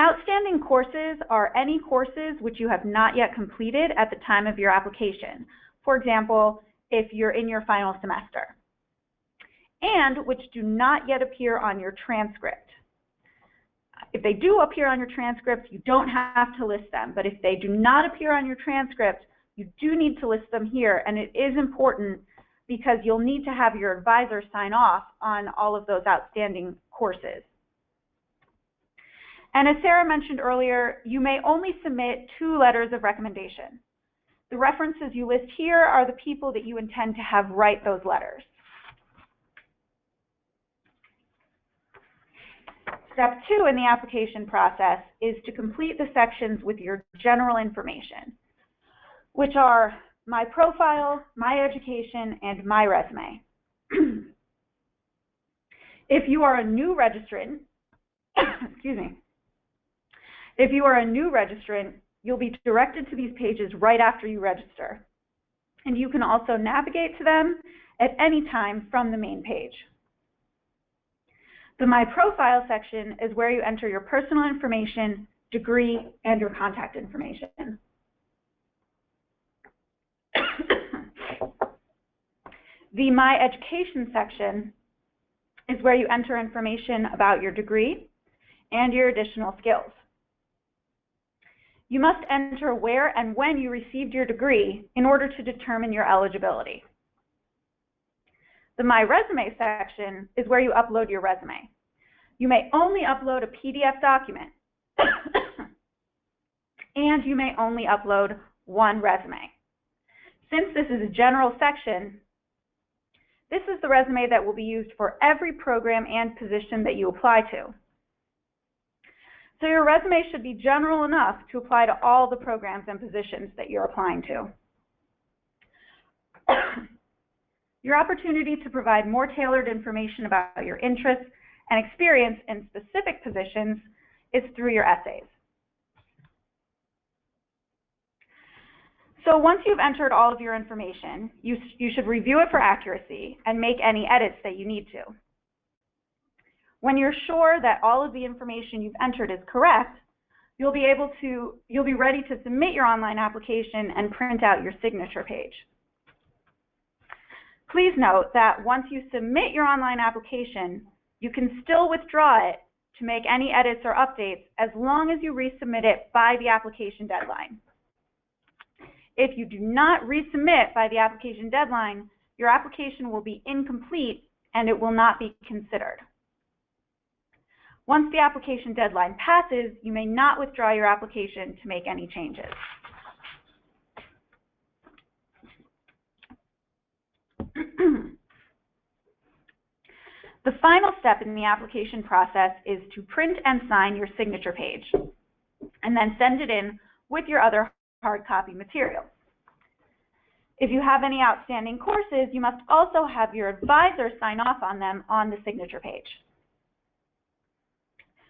Outstanding courses are any courses which you have not yet completed at the time of your application. For example, if you're in your final semester, and which do not yet appear on your transcript. If they do appear on your transcript, you don't have to list them, but if they do not appear on your transcript, you do need to list them here, and it is important because you'll need to have your advisor sign off on all of those outstanding courses. And as Sarah mentioned earlier, you may only submit 2 letters of recommendation. The references you list here are the people that you intend to have write those letters. Step 2 in the application process is to complete the sections with your general information, which are My Profile, My Education, and My Resume. If you are a new registrant, excuse me, If you are a new registrant, you'll be directed to these pages right after you register, and you can also navigate to them at any time from the main page. The My Profile section is where you enter your personal information, degree, and your contact information. The My Education section is where you enter information about your degree and your additional skills. You must enter where and when you received your degree in order to determine your eligibility. The My Resume section is where you upload your resume. You may only upload a PDF document, and you may only upload one resume. Since this is a general section, this is the resume that will be used for every program and position that you apply to. So your resume should be general enough to apply to all the programs and positions that you're applying to. Your opportunity to provide more tailored information about your interests and experience in specific positions is through your essays. So once you've entered all of your information, you should review it for accuracy and make any edits that you need to. When you're sure that all of the information you've entered is correct, you'll be ready to submit your online application and print out your signature page. Please note that once you submit your online application, you can still withdraw it to make any edits or updates as long as you resubmit it by the application deadline. If you do not resubmit by the application deadline, your application will be incomplete and it will not be considered. Once the application deadline passes, you may not withdraw your application to make any changes. The final step in the application process is to print and sign your signature page, and then send it in with your other hard copy materials. If you have any outstanding courses, you must also have your advisor sign off on them on the signature page.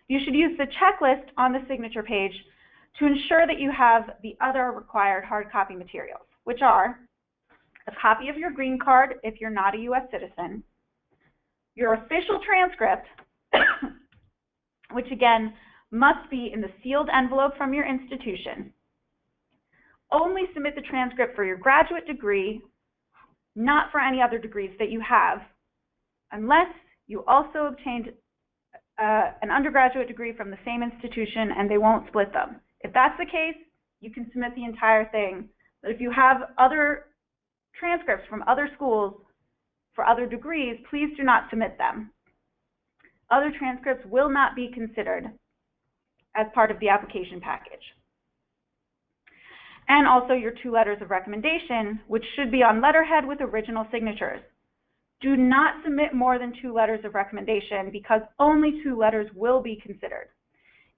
You should use the checklist on the signature page to ensure that you have the other required hard copy materials, which are a copy of your green card if you're not a U.S. citizen, your official transcript, which again must be in the sealed envelope from your institution. Only submit the transcript for your graduate degree, not for any other degrees that you have, unless you also obtained an undergraduate degree from the same institution and they won't split them. If that's the case, you can submit the entire thing. But if you have other transcripts from other schools for other degrees, please do not submit them. Other transcripts will not be considered as part of the application package. And also your 2 letters of recommendation, which should be on letterhead with original signatures. Do not submit more than 2 letters of recommendation because only 2 letters will be considered.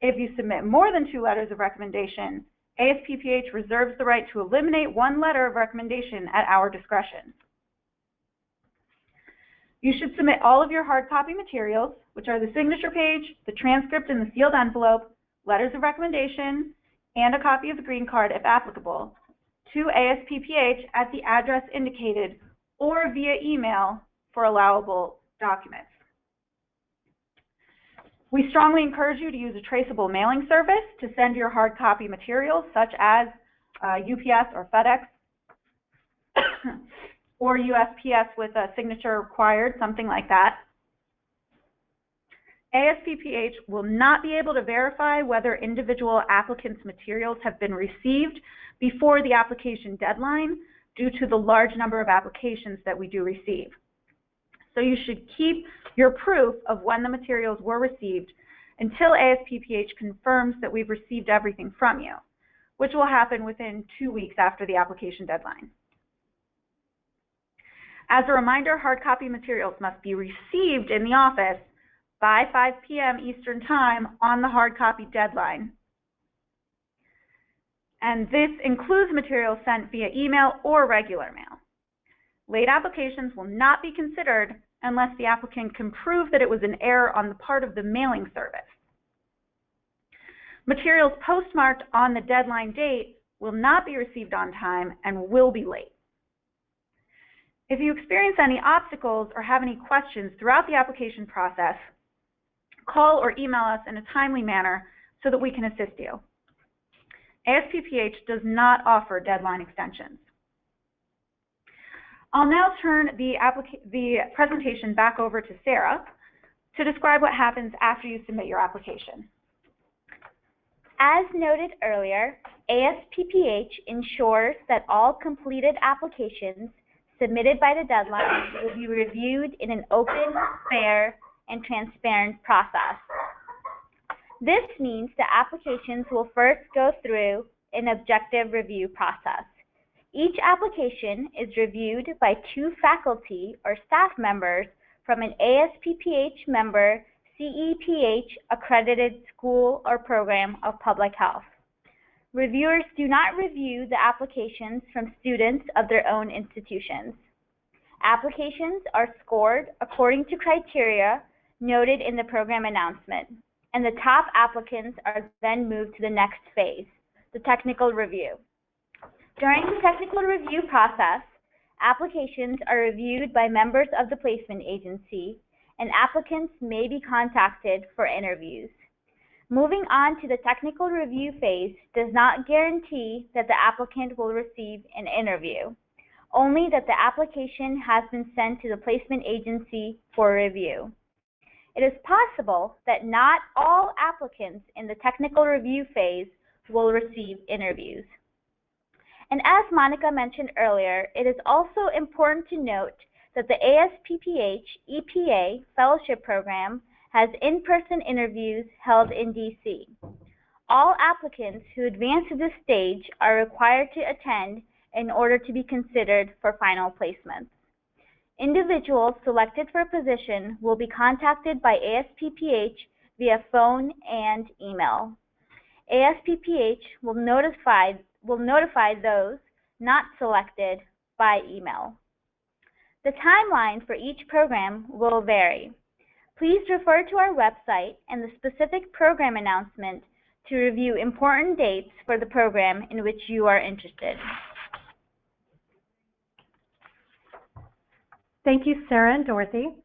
If you submit more than 2 letters of recommendation, ASPPH reserves the right to eliminate 1 letter of recommendation at our discretion. You should submit all of your hard copy materials, which are the signature page, the transcript in the sealed envelope, letters of recommendation, and a copy of the green card if applicable, to ASPPH at the address indicated or via email for allowable documents. We strongly encourage you to use a traceable mailing service to send your hard copy materials, such as UPS or FedEx, or USPS with a signature required, something like that. ASPPH will not be able to verify whether individual applicants' materials have been received before the application deadline due to the large number of applications that we do receive. So you should keep your proof of when the materials were received until ASPPH confirms that we've received everything from you, which will happen within 2 weeks after the application deadline. As a reminder, hard copy materials must be received in the office by 5 p.m. Eastern Time on the hard copy deadline. And this includes materials sent via email or regular mail. Late applications will not be considered unless the applicant can prove that it was an error on the part of the mailing service. Materials postmarked on the deadline date will not be received on time and will be late. If you experience any obstacles or have any questions throughout the application process, call or email us in a timely manner so that we can assist you. ASPPH does not offer deadline extensions. I'll now turn the presentation back over to Sarah to describe what happens after you submit your application. As noted earlier, ASPPH ensures that all completed applications submitted by the deadline will be reviewed in an open, fair, and transparent process. This means the applications will first go through an objective review process. Each application is reviewed by 2 faculty or staff members from an ASPPH member CEPH accredited school or program of public health. Reviewers do not review the applications from students of their own institutions. Applications are scored according to criteria noted in the program announcement, and the top applicants are then moved to the next phase, the technical review. During the technical review process, applications are reviewed by members of the placement agency, and applicants may be contacted for interviews. Moving on to the technical review phase does not guarantee that the applicant will receive an interview, only that the application has been sent to the placement agency for review. It is possible that not all applicants in the technical review phase will receive interviews. And as Monica mentioned earlier, it is also important to note that the ASPPH EPA Fellowship Program has in-person interviews held in DC. All applicants who advance to this stage are required to attend in order to be considered for final placements. Individuals selected for a position will be contacted by ASPPH via phone and email. ASPPH will notify those not selected by email. The timeline for each program will vary. Please refer to our website and the specific program announcement to review important dates for the program in which you are interested. Thank you, Sarah and Dorothy.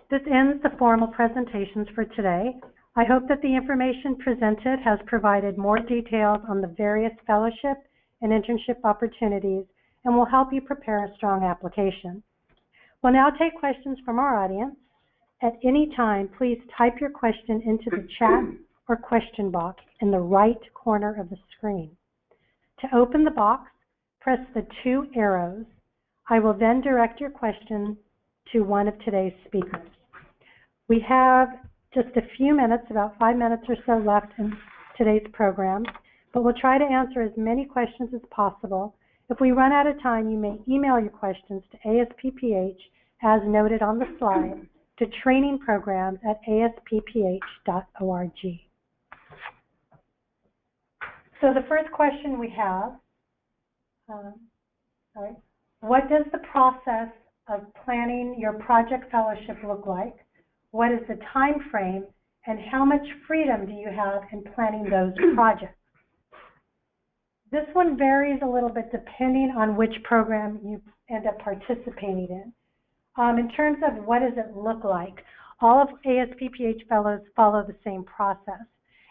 This ends the formal presentations for today. I hope that the information presented has provided more details on the various fellowship and internship opportunities and will help you prepare a strong application. We'll now take questions from our audience. At any time, please type your question into the chat or question box in the right corner of the screen. To open the box, press the 2 arrows. I will then direct your question to one of today's speakers. We have just a few minutes, about 5 minutes or so left in today's program, but we'll try to answer as many questions as possible. If we run out of time, you may email your questions to ASPPH, as noted on the slide, to trainingprograms@asppph.org. So the first question we have, what does the process of planning your project fellowship look like? What is the time frame, and how much freedom do you have in planning those projects? This one varies a little bit depending on which program you end up participating in. In terms of what does it look like, all of ASPPH fellows follow the same process.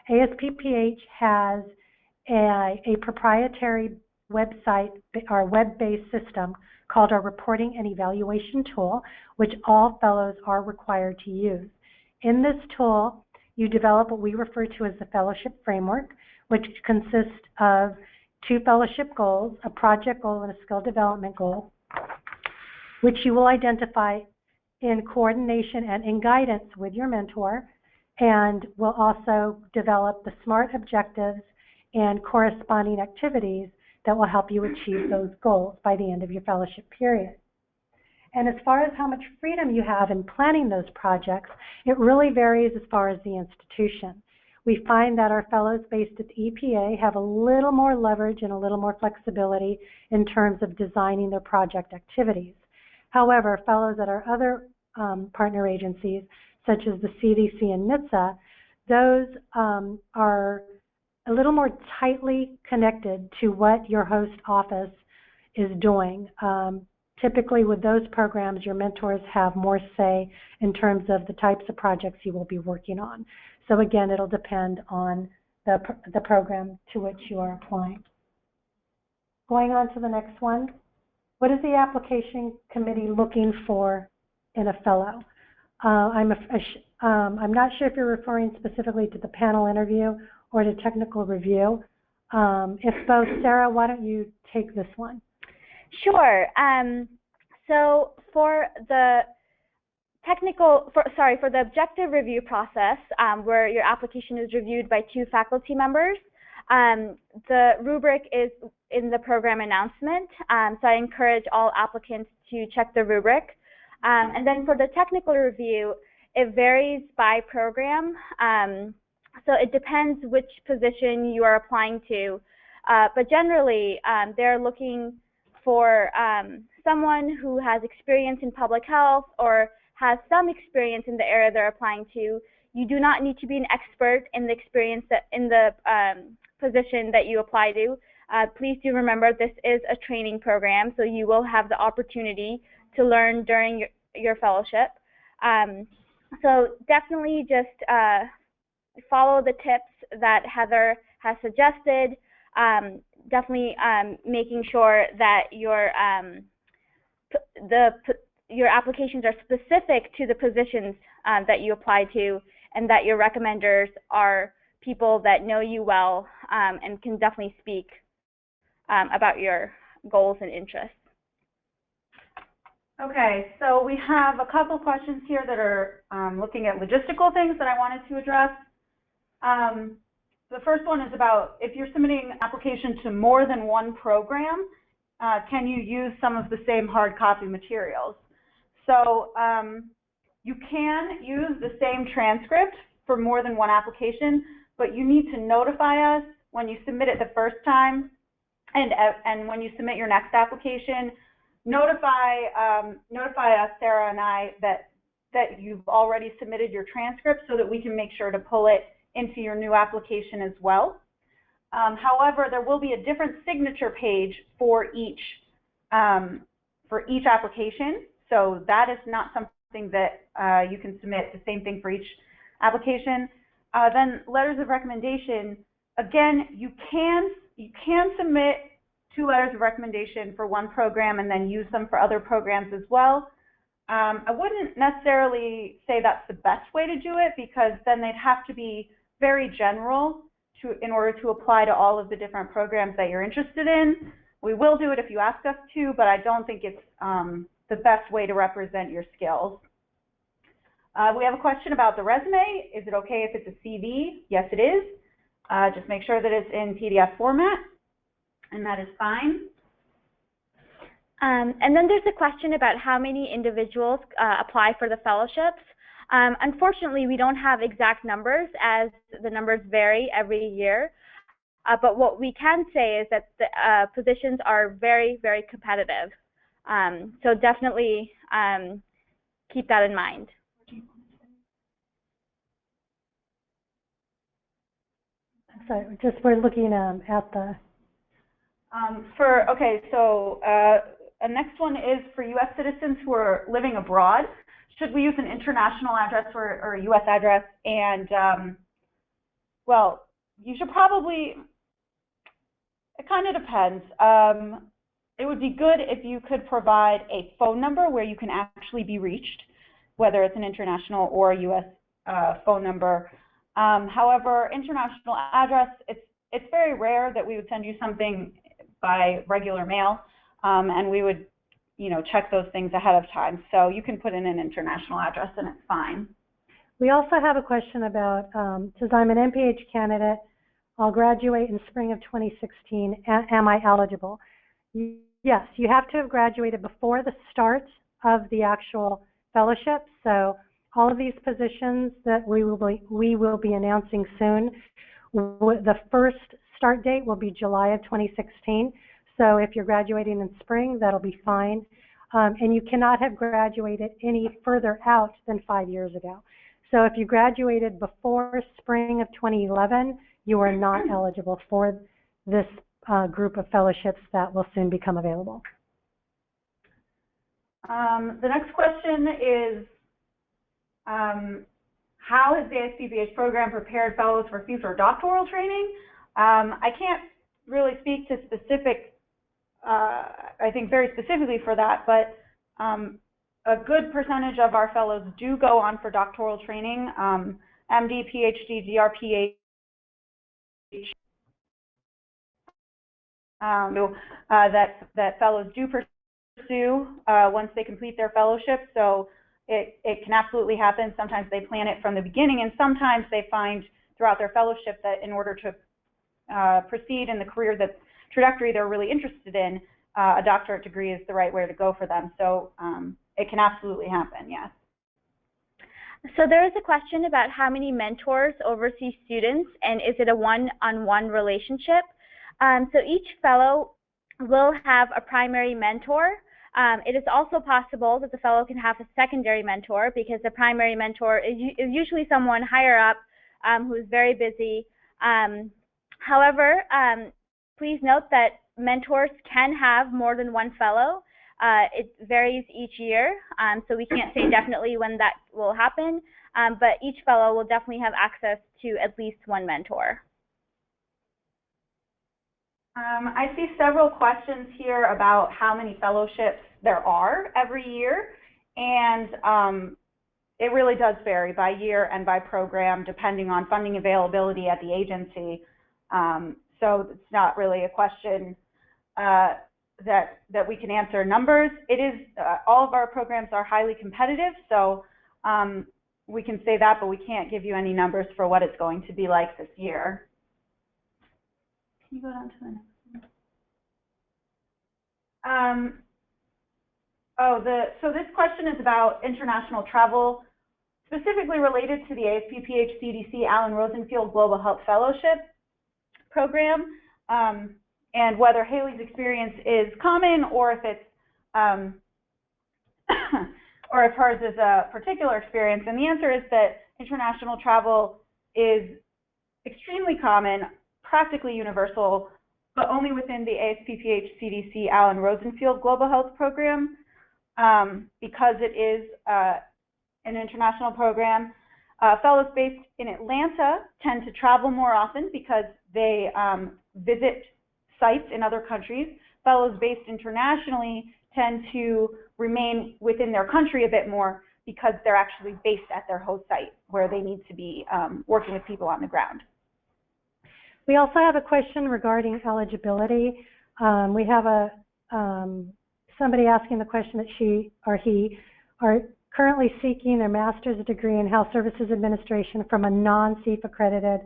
ASPPH has a proprietary website or web-based system called our Reporting and Evaluation Tool, which all fellows are required to use. In this tool, you develop what we refer to as the fellowship framework, which consists of 2 fellowship goals, a project goal and a skill development goal, which you will identify in coordination and in guidance with your mentor, and will also develop the SMART objectives and corresponding activities that will help you achieve those goals by the end of your fellowship period. And as far as how much freedom you have in planning those projects, it really varies as far as the institution. We find that our fellows based at the EPA have a little more leverage and a little more flexibility in terms of designing their project activities. However, fellows at our other partner agencies, such as the CDC and NHTSA, those are a little more tightly connected to what your host office is doing. Typically with those programs, your mentors have more say in terms of the types of projects you will be working on. So again, it'll depend on the program to which you are applying. Going on to the next one, what is the application committee looking for in a fellow? I'm not sure if you're referring specifically to the panel interview or to technical review. If both, Sarah, why don't you take this one? Sure. So for the for the objective review process, where your application is reviewed by 2 faculty members, the rubric is in the program announcement. So I encourage all applicants to check the rubric. And then for the technical review, it varies by program. So it depends which position you are applying to. But generally, they're looking for someone who has experience in public health or has some experience in the area they're applying to. You do not need to be an expert in the experience in the position that you apply to. Please do remember this is a training program, so you will have the opportunity to learn during your fellowship. So definitely just follow the tips that Heather has suggested. Definitely making sure that your applications are specific to the positions that you apply to, and that your recommenders are people that know you well and can definitely speak about your goals and interests. Okay, so we have a couple questions here that are looking at logistical things that I wanted to address. The first one is about if you're submitting an application to more than one program, can you use some of the same hard copy materials? So you can use the same transcript for more than one application, but you need to notify us when you submit it the first time, and when you submit your next application, notify us, Sarah and I, that you've already submitted your transcript so that we can make sure to pull it into your new application as well. However, there will be a different signature page for each application, so that is not something that you can submit the same thing for each application. Then letters of recommendation. Again, you can submit 2 letters of recommendation for one program and then use them for other programs as well. I wouldn't necessarily say that's the best way to do it, because then they'd have to be very general in order to apply to all of the different programs that you're interested in. We will do it if you ask us to, but I don't think it's the best way to represent your skills. We have a question about the resume. Is it okay if it's a CV? Yes, it is. Just make sure that it's in PDF format, and that is fine. And then there's a question about how many individuals apply for the fellowships. Unfortunately, we don't have exact numbers, as the numbers vary every year. But what we can say is that the positions are very, very competitive. So definitely keep that in mind. So just we're looking at the... Okay, so a next one is for U.S. citizens who are living abroad. Should we use an international address or a U.S. address? And, well, you should probably, it kind of depends. It would be good if you could provide a phone number where you can actually be reached, whether it's an international or a U.S. Phone number. However, international address, it's very rare that we would send you something by regular mail, and we would, check those things ahead of time. So you can put in an international address and it's fine. We also have a question about, says I'm an MPH candidate, I'll graduate in spring of 2016, am I eligible? Yes, you have to have graduated before the start of the actual fellowship. So all of these positions that we will be announcing soon, the first start date will be July of 2016. So if you're graduating in spring, that'll be fine. And you cannot have graduated any further out than 5 years ago. So if you graduated before spring of 2011, you are not eligible for this group of fellowships that will soon become available. The next question is, how has the ASPPH program prepared fellows for future doctoral training? I can't really speak to specific, I think very specifically for that, but a good percentage of our fellows do go on for doctoral training, MD, PhD, DRPH, that fellows do pursue once they complete their fellowship. So it can absolutely happen. Sometimes they plan it from the beginning, and sometimes they find throughout their fellowship that in order to proceed in the career trajectory they're really interested in, a doctorate degree is the right way to go for them. So it can absolutely happen, yes. So there is a question about how many mentors oversee students, and is it a one-on-one relationship? So each fellow will have a primary mentor. It is also possible that the fellow can have a secondary mentor, because the primary mentor is usually someone higher up who is very busy. However, please note that mentors can have more than one fellow. It varies each year, so we can't say definitely when that will happen, but each fellow will definitely have access to at least one mentor. I see several questions here about how many fellowships there are every year, and it really does vary by year and by program depending on funding availability at the agency. So it's not really a question that we can answer numbers. It is, all of our programs are highly competitive, so we can say that, but we can't give you any numbers for what it's going to be like this year. Can you go down to the next one? So this question is about international travel, specifically related to the ASPPH CDC Alan Rosenfield Global Health Fellowship program, and whether Haley's experience is common, or if it's or if hers is a particular experience. And the answer is that international travel is extremely common, practically universal, but only within the ASPPH CDC Alan Rosenfield Global Health Program, because it is an international program. Fellows based in Atlanta tend to travel more often because they visit sites in other countries. Fellows based internationally tend to remain within their country a bit more because they're actually based at their host site where they need to be working with people on the ground. We also have a question regarding eligibility. We have somebody asking the question that she or he are currently seeking their master's degree in Health Services Administration from a non-CEF accredited,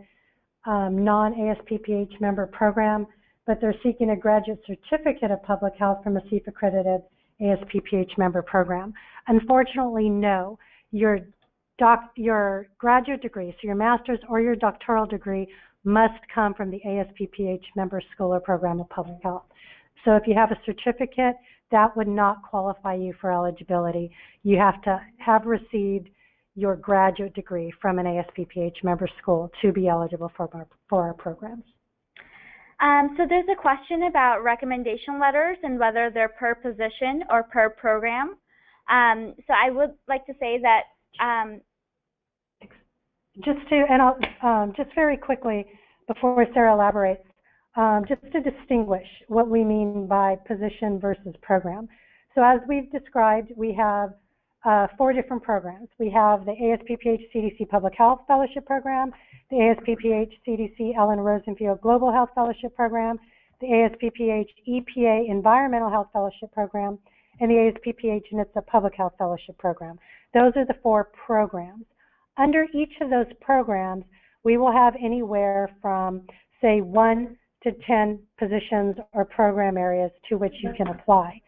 non-ASPPH member program, but they're seeking a graduate certificate of public health from a CEF accredited ASPPH member program. Unfortunately, no. Your graduate degree, so your master's or your doctoral degree, must come from the ASPPH member school or program of public health. So if you have a certificate, that would not qualify you for eligibility. You have to have received your graduate degree from an ASPPH member school to be eligible for our programs. So there's a question about recommendation letters and whether they're per position or per program. So I would like to say that just very quickly before Sarah elaborates, just to distinguish what we mean by position versus program. So as we've described, we have 4 different programs. We have the ASPPH CDC Public Health Fellowship Program, the ASPPH CDC Alan Rosenfield Global Health Fellowship Program, the ASPPH EPA Environmental Health Fellowship Program, and the ASPPH NHTSA Public Health Fellowship Program. Those are the 4 programs. Under each of those programs, we will have anywhere from, say, 1 to 10 positions or program areas to which you can apply.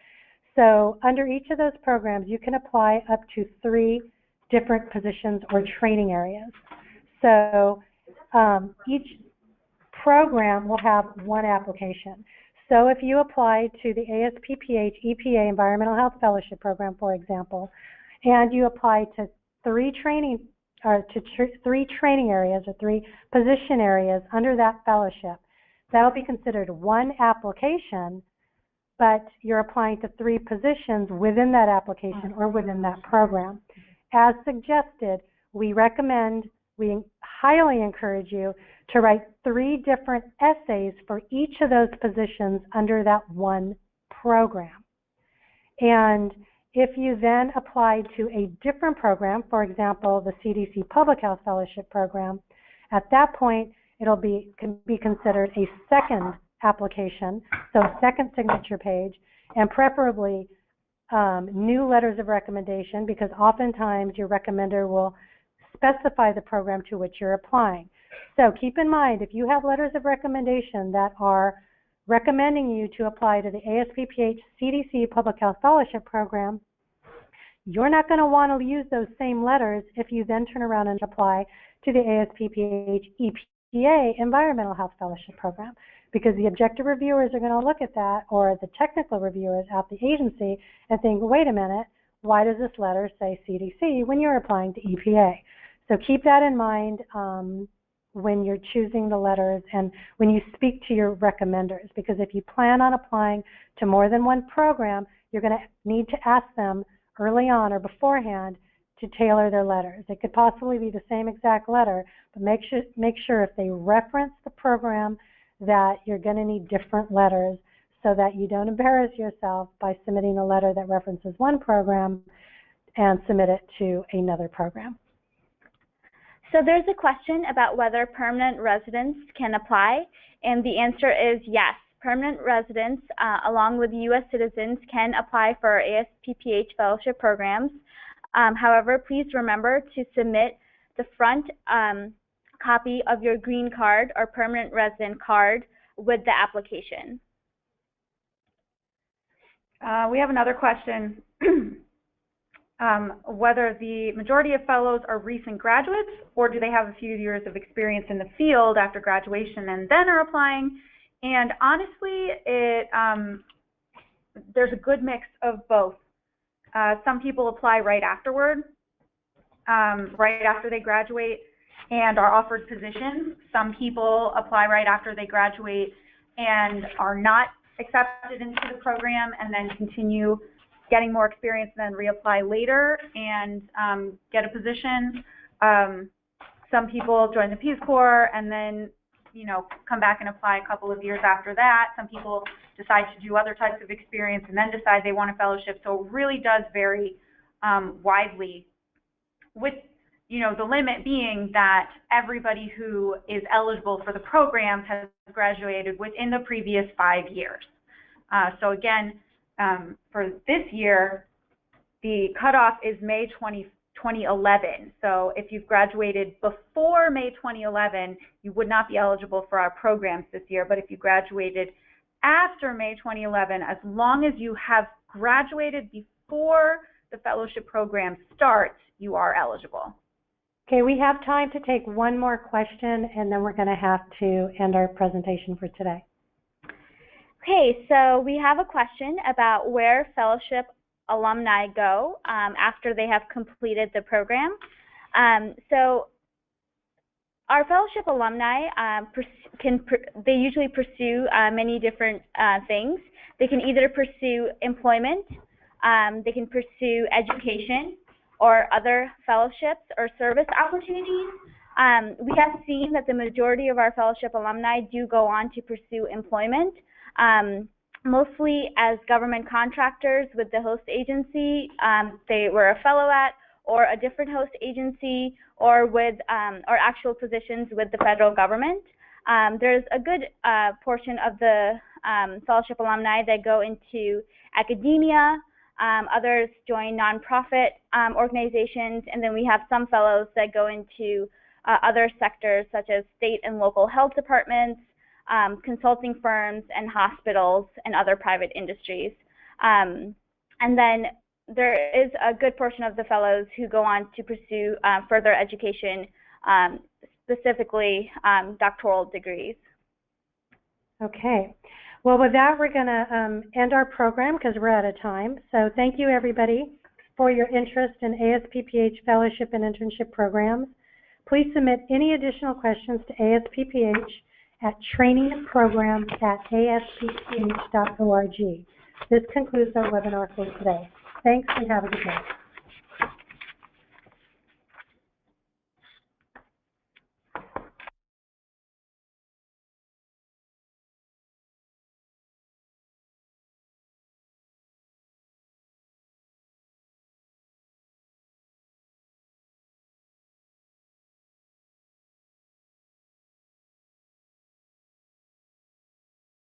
So under each of those programs, you can apply up to 3 different positions or training areas. So each program will have 1 application. So if you apply to the ASPPH EPA Environmental Health Fellowship Program, for example, and you apply to 3 training or to three training areas or three position areas under that fellowship, that'll be considered one application, but you're applying to three positions within that application or within that program. As suggested, we highly encourage you to write 3 different essays for each of those positions under that one program. And if you then apply to a different program, for example, the CDC Public Health Fellowship Program, at that point, can be considered a second application, so a second signature page, and preferably new letters of recommendation, because oftentimes your recommender will specify the program to which you're applying. So keep in mind, if you have letters of recommendation that are recommending you to apply to the ASPPH CDC Public Health Fellowship Program, you're not going to want to use those same letters if you then turn around and apply to the ASPPH EPA Environmental Health Fellowship Program, because the objective reviewers are going to look at that, or the technical reviewers at the agency, and think, wait a minute, why does this letter say CDC when you're applying to EPA? So keep that in mind when you're choosing the letters and when you speak to your recommenders, because if you plan on applying to more than one program, you're going to need to ask them early on or beforehand to tailor their letters. It could possibly be the same exact letter, but make sure if they reference the program that you're going to need different letters so that you don't embarrass yourself by submitting a letter that references one program and submit it to another program. So there's a question about whether permanent residents can apply, and the answer is yes. Permanent residents, along with U.S. citizens, can apply for ASPPH fellowship programs. However, please remember to submit the front copy of your green card or permanent resident card with the application. We have another question. Whether the majority of fellows are recent graduates, or do they have a few years of experience in the field after graduation and then are applying? And honestly, there's a good mix of both. Some people apply right afterward, right after they graduate and are offered positions. Some people apply right after they graduate and are not accepted into the program and then continue getting more experience and then reapply later and get a position. Some people join the Peace Corps and then, come back and apply a couple of years after that. Some people decide to do other types of experience and then decide they want a fellowship. So it really does vary widely, with the limit being that everybody who is eligible for the programs has graduated within the previous 5 years. So again, for this year, the cutoff is May 2011. So if you've graduated before May 2011, you would not be eligible for our programs this year. But if you graduated after May 2011, as long as you have graduated before the fellowship program starts, you are eligible. Okay, we have time to take one more question, and then we're going to have to end our presentation for today. Okay, so we have a question about where fellowship alumni go after they have completed the program. So our fellowship alumni they usually pursue many different things. They can either pursue employment, they can pursue education, or other fellowships or service opportunities. We have seen that the majority of our fellowship alumni do go on to pursue employment, mostly as government contractors with the host agency they were a fellow at, or a different host agency, or with or actual positions with the federal government. There's a good portion of the fellowship alumni that go into academia. Others join nonprofit organizations, and then we have some fellows that go into other sectors such as state and local health departments, consulting firms, and hospitals, and other private industries. And then there is a good portion of the fellows who go on to pursue further education, specifically doctoral degrees. Okay. Well, with that, we're going to end our program because we're out of time. So thank you, everybody, for your interest in ASPPH fellowship and internship programs. Please submit any additional questions to ASPPH at trainingprogram@aspph.org. This concludes our webinar for today. Thanks and have a good day.